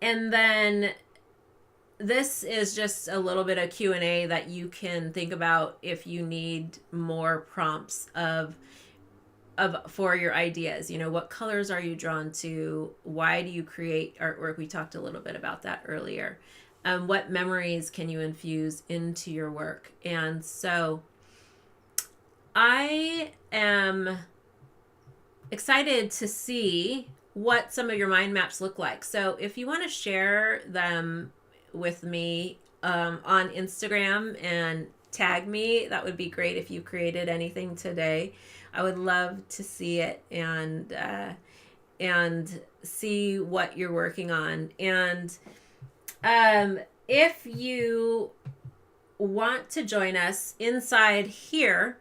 And then this is just a little bit of Q&A that you can think about if you need more prompts of for your ideas. You know, what colors are you drawn to? Why do you create artwork? We talked a little bit about that earlier. What memories can you infuse into your work? And so I am excited to see what some of your mind maps look like. So if you want to share them with me on Instagram and tag me, that would be great. If you created anything today, I would love to see it and see what you're working on. And if you want to join us inside here,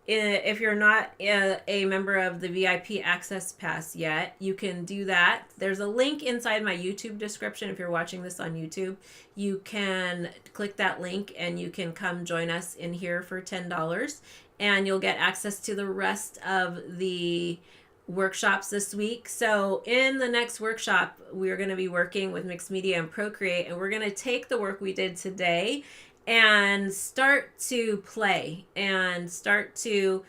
if you're not a member of the VIP Access Pass yet, you can do that. There's a link inside my YouTube description. If you're watching this on YouTube, you can click that link and you can come join us in here for $10, and you'll get access to the rest of the workshops this week. So in the next workshop, we're going to be working with Mixed Media and Procreate, and we're going to take the work we did today and start to play and start to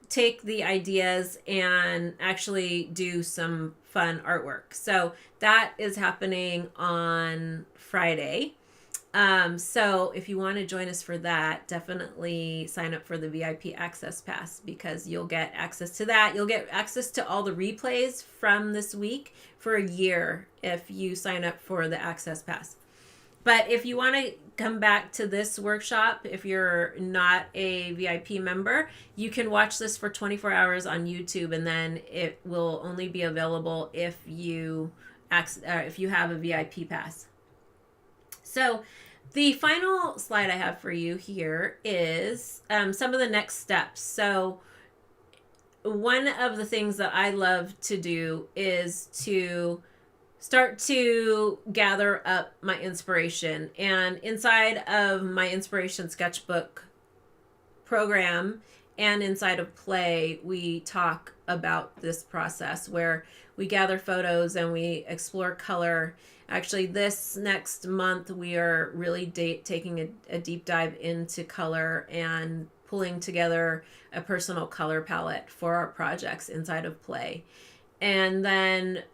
take the ideas and actually do some fun artwork. So that is happening on Friday. So if you want to join us for that, definitely sign up for the VIP Access Pass, because you'll get access to that. You'll get access to all the replays from this week for a year if you sign up for the Access Pass. But if you want to come back to this workshop, if you're not a VIP member, you can watch this for 24 hours on YouTube, and then it will only be available if you have a VIP pass. So the final slide I have for you here is some of the next steps. So one of the things that I love to do is to start to gather up my inspiration. And inside of my inspiration sketchbook program and inside of Play, we talk about this process where we gather photos and we explore color. Actually, this next month, we are really taking a deep dive into color and pulling together a personal color palette for our projects inside of Play. And then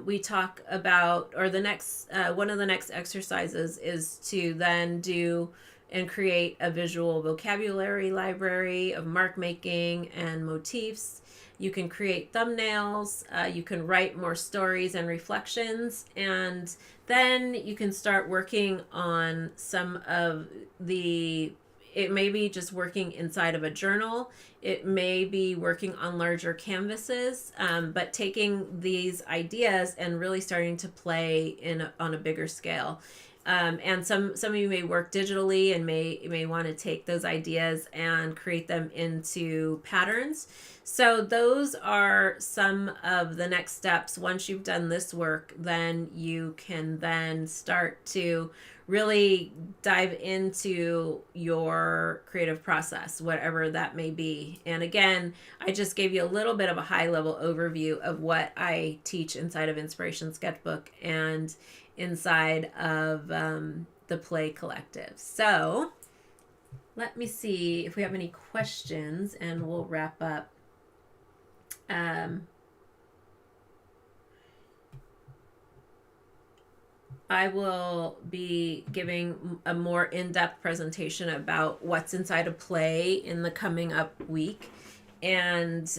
we talk about, or the next, one of the next exercises is to then do and create a visual vocabulary library of mark making and motifs. You can create thumbnails, you can write more stories and reflections, and then you can start working on some of it may be just working inside of a journal. It may be working on larger canvases, but taking these ideas and really starting to play on a bigger scale. And some of you may work digitally and may want to take those ideas and create them into patterns. So those are some of the next steps. Once you've done this work, then you can then start to really dive into your creative process, whatever that may be. And again, I just gave you a little bit of a high level overview of what I teach inside of Inspiration Sketchbook and inside of the Play Collective. So let me see if we have any questions and we'll wrap up. I will be giving a more in-depth presentation about what's inside of Play in the coming up week, and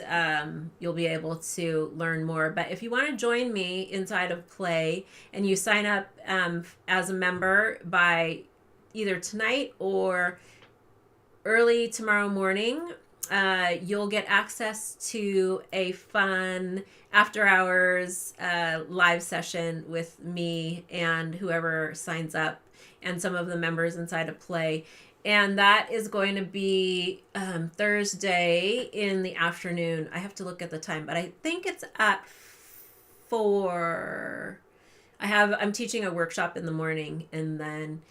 you'll be able to learn more. But if you want to join me inside of Play and you sign up as a member by either tonight or early tomorrow morning, you'll get access to a fun after hours live session with me and whoever signs up and some of the members inside of Play. And that is going to be Thursday in the afternoon. I have to look at the time, but I think it's at 4. I'm teaching a workshop in the morning, and then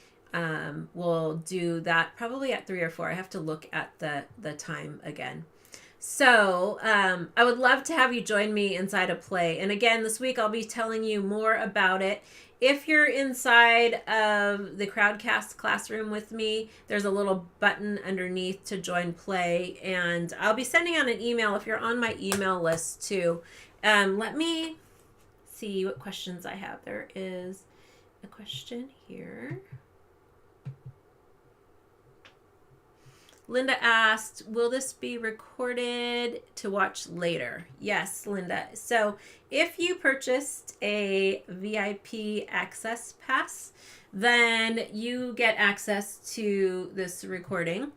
we'll do that probably at 3 or 4. I have to look at the time again. So I would love to have you join me inside a play. And again, this week I'll be telling you more about it. If you're inside of the Crowdcast classroom with me, there's a little button underneath to join play. And I'll be sending out an email if you're on my email list too. Let me see what questions I have. There is a question here. Linda asked, will this be recorded to watch later? Yes, Linda. So if you purchased a VIP access pass, then you get access to this recording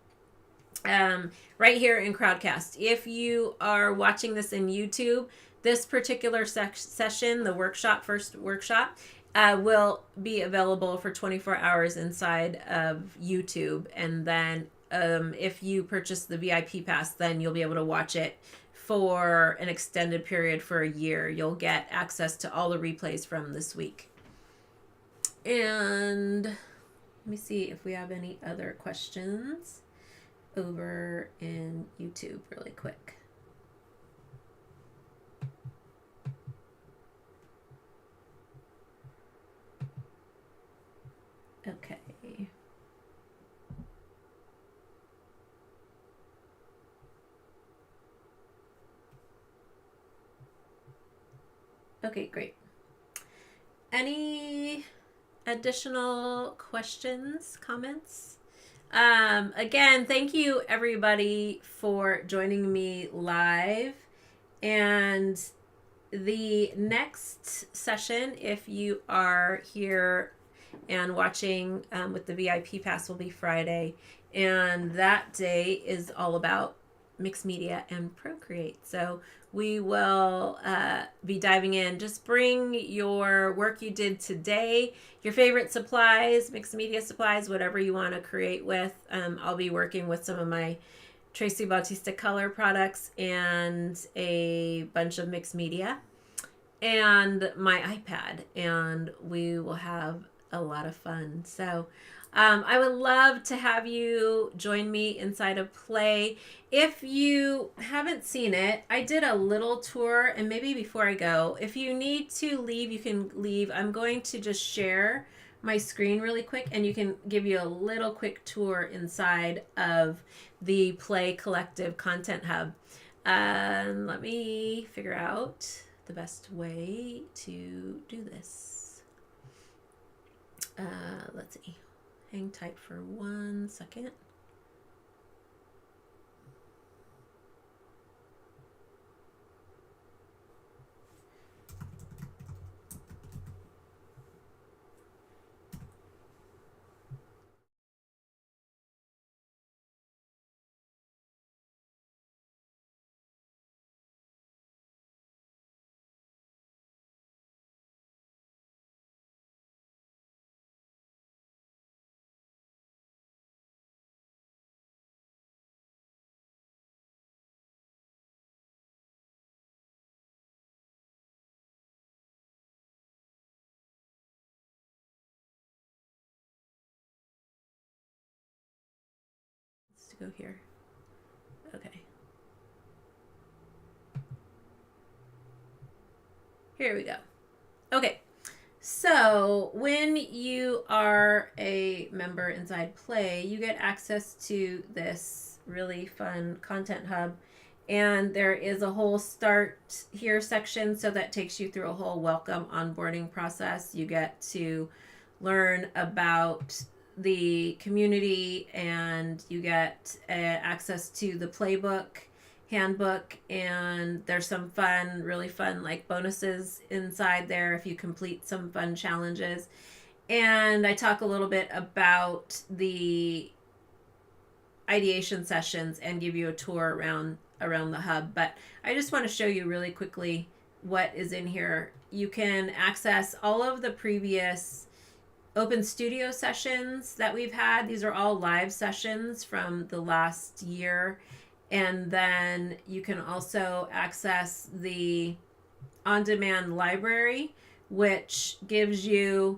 right here in Crowdcast. If you are watching this in YouTube, this particular session, the workshop, first workshop, will be available for 24 hours inside of YouTube. And then if you purchase the VIP pass, then you'll be able to watch it for an extended period for a year. You'll get access to all the replays from this week. And let me see if we have any other questions over in YouTube really quick. Okay. Okay, great. Any additional questions, comments? Again, thank you everybody for joining me live. And the next session, if you are here and watching with the VIP pass, will be Friday. And that day is all about Mixed Media and Procreate. So we will be diving in. Just bring your work you did today, your favorite supplies, mixed media supplies, whatever you want to create with. I'll be working with some of my Traci Bautista color products and a bunch of mixed media and my iPad, and we will have a lot of fun. So I would love to have you join me inside of Play. If you haven't seen it, I did a little tour, and maybe before I go, if you need to leave, you can leave. I'm going to just share my screen really quick, and you can give you a little quick tour inside of the Play Collective Content Hub. Let me figure out the best way to do this. Let's see. Hang tight for 1 second. Let's go here. Okay. Here we go. Okay. So when you are a member inside Play, you get access to this really fun content hub. And there is a whole start here section. So that takes you through a whole welcome onboarding process. You get to learn about the community, and you get access to the playbook handbook, and there's some fun, really fun like bonuses inside there if you complete some fun challenges. And I talk a little bit about the ideation sessions and give you a tour around the hub. But I just want to show you really quickly what is in here. You can access all of the previous Open Studio sessions that we've had. These are all live sessions from the last year. And then you can also access the on-demand library, which gives you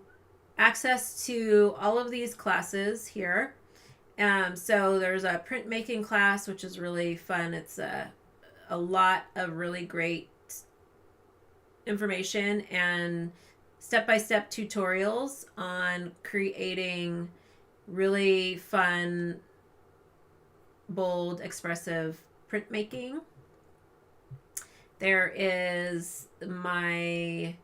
access to all of these classes here. So there's a printmaking class, which is really fun. It's a a lot of really great information and step-by-step tutorials on creating really fun, bold, expressive printmaking. There is a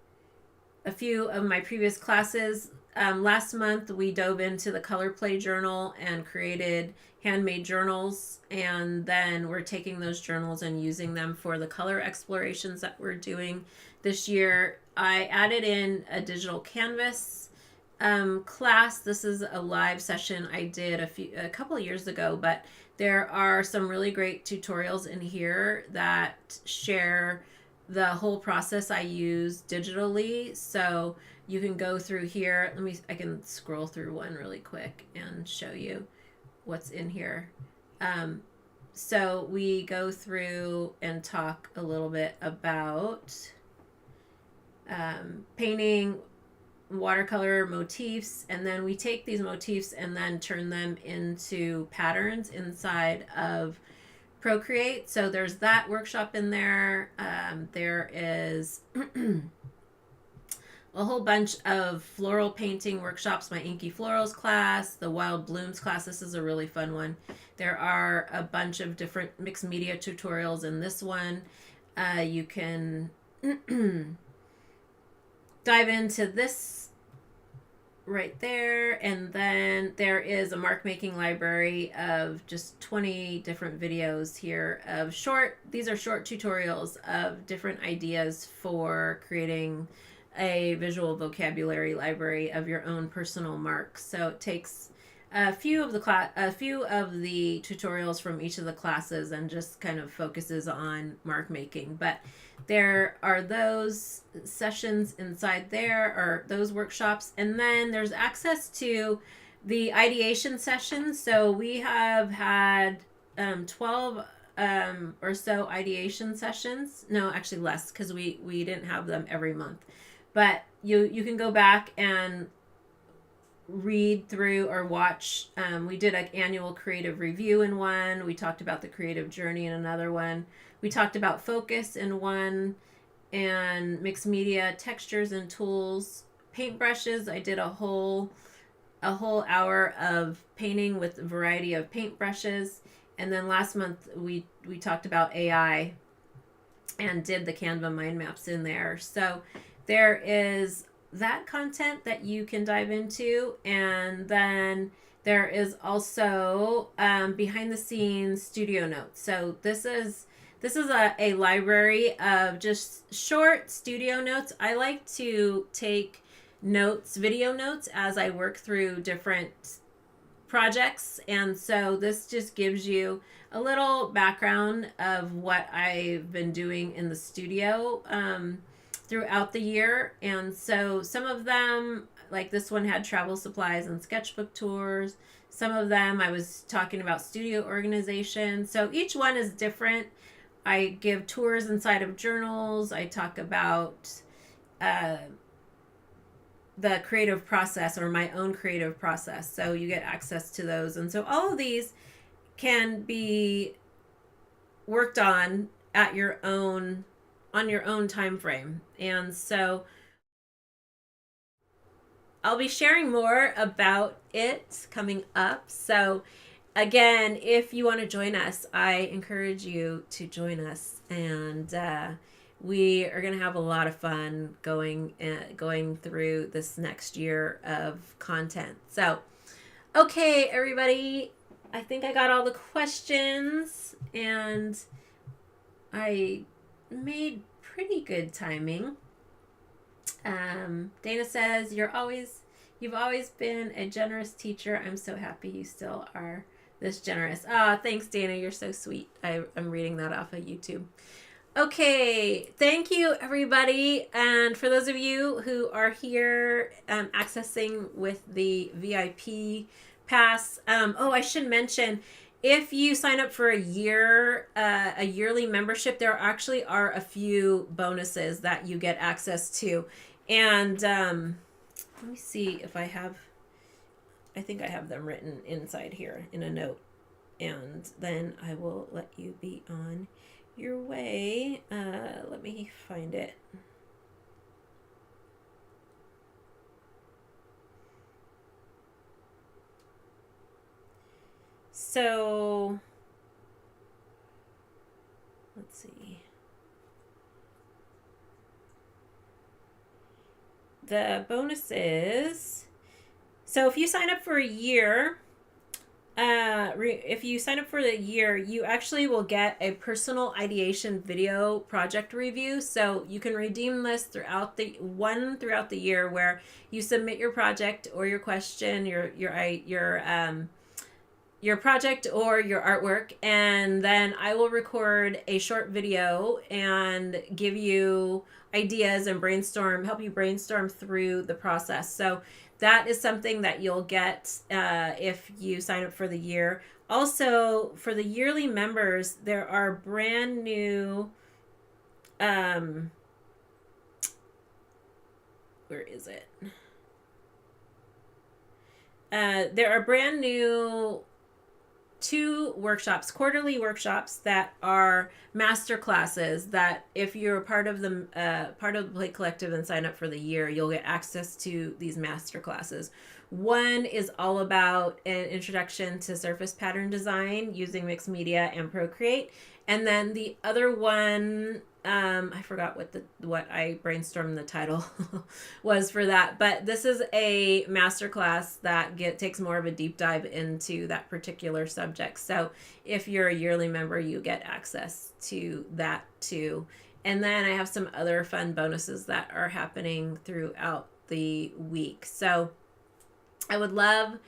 few of my previous classes. Last month we dove into the color play journal and created handmade journals, and then we're taking those journals and using them for the color explorations that we're doing this year. I added in a digital canvas class. This is a live session I did a couple of years ago, but there are some really great tutorials in here that share the whole process I use digitally. So you can go through here. I can scroll through one really quick and show you what's in here. So we go through and talk a little bit about painting watercolor motifs, and then we take these motifs and then turn them into patterns inside of Procreate. So there's that workshop in there. There is a whole bunch of floral painting workshops, my Inky Florals class, the Wild Blooms class. This is a really fun one. There are a bunch of different mixed media tutorials in this one. You can dive into this right there, and then there is a mark making library of just 20 different videos here of these are short tutorials of different ideas for creating a visual vocabulary library of your own personal marks. So it takes a few of the tutorials from each of the classes and just kind of focuses on mark making. But there are those sessions inside there, or those workshops, and then there's access to the ideation sessions. So we have had 12 or so ideation sessions. No, actually less, because we didn't have them every month. But you can go back and read through or watch. We did an annual creative review in one. We talked about the creative journey in another one. We talked about focus in one, and mixed media, textures and tools, paintbrushes. I did a whole hour of painting with a variety of paintbrushes. And then last month we talked about AI and did the Canva mind maps in there. So there is that content that you can dive into, and then there is also behind the scenes studio notes. So this is a library of just short studio notes. I like to take notes, video notes, as I work through different projects, and so this just gives you a little background of what I've been doing in the studio throughout the year. And so some of them, like this one, had travel supplies and sketchbook tours. Some of them I was talking about studio organization. So each one is different. I give tours inside of journals. I talk about the creative process, or my own creative process. So you get access to those. And so all of these can be worked on at your own time frame. And so I'll be sharing more about it coming up. So again, if you want to join us, I encourage you to join us, and we are going to have a lot of fun going through this next year of content. So, okay, everybody, I think I got all the questions, and I made pretty good timing. Dana says, you've always been a generous teacher. I'm so happy you still are this generous. Thanks, Dana. You're so sweet. I'm reading that off of YouTube. Okay, thank you, everybody. And for those of you who are here accessing with the VIP pass, I should mention, if you sign up for a yearly membership, there actually are a few bonuses that you get access to. And let me see if I think I have them written inside here in a note. And then I will let you be on your way. Let me find it. So let's see. The bonus is, so if you sign up for a year, if you sign up for the year, you actually will get a personal ideation video project review. So you can redeem this throughout the year, where you submit your project or your question, your project or your artwork, and then I will record a short video and give you ideas and help you brainstorm through the process. So that is something that you'll get if you sign up for the year. Also, for the yearly members, there are brand new where is it? There are brand new quarterly workshops that are master classes, that if you're part of the Play Collective and sign up for the year, you'll get access to these master classes. One is all about an introduction to surface pattern design using Mixed Media and Procreate. And then the other one, I forgot what I brainstormed the title was for that, but this is a masterclass that takes more of a deep dive into that particular subject. So if you're a yearly member, you get access to that too. And then I have some other fun bonuses that are happening throughout the week. So I would love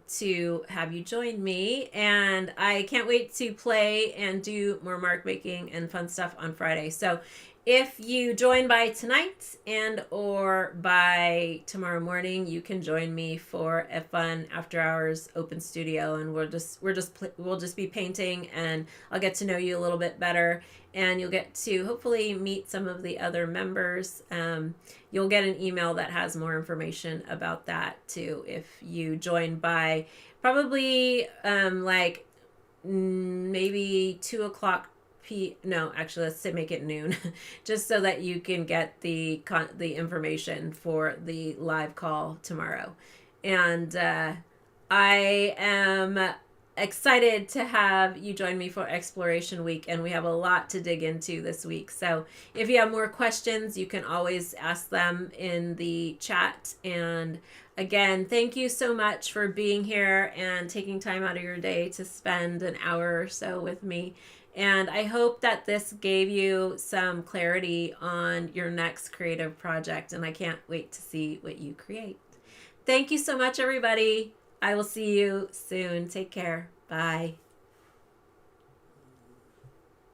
to have you join me, and I can't wait to play and do more mark making and fun stuff on Friday. So if you join by tonight and or by tomorrow morning, you can join me for a fun after hours open studio, and we'll just be painting, and I'll get to know you a little bit better, and you'll get to hopefully meet some of the other members. You'll get an email that has more information about that too if you join by probably maybe 2:00 no, actually, let's say make it noon, just so that you can get the information for the live call tomorrow. And I am excited to have you join me for Exploration Week, and we have a lot to dig into this week. So if you have more questions, you can always ask them in the chat. And again, thank you so much for being here and taking time out of your day to spend an hour or so with me. And I hope that this gave you some clarity on your next creative project, and I can't wait to see what you create. Thank you so much, everybody. I will see you soon. Take care. Bye.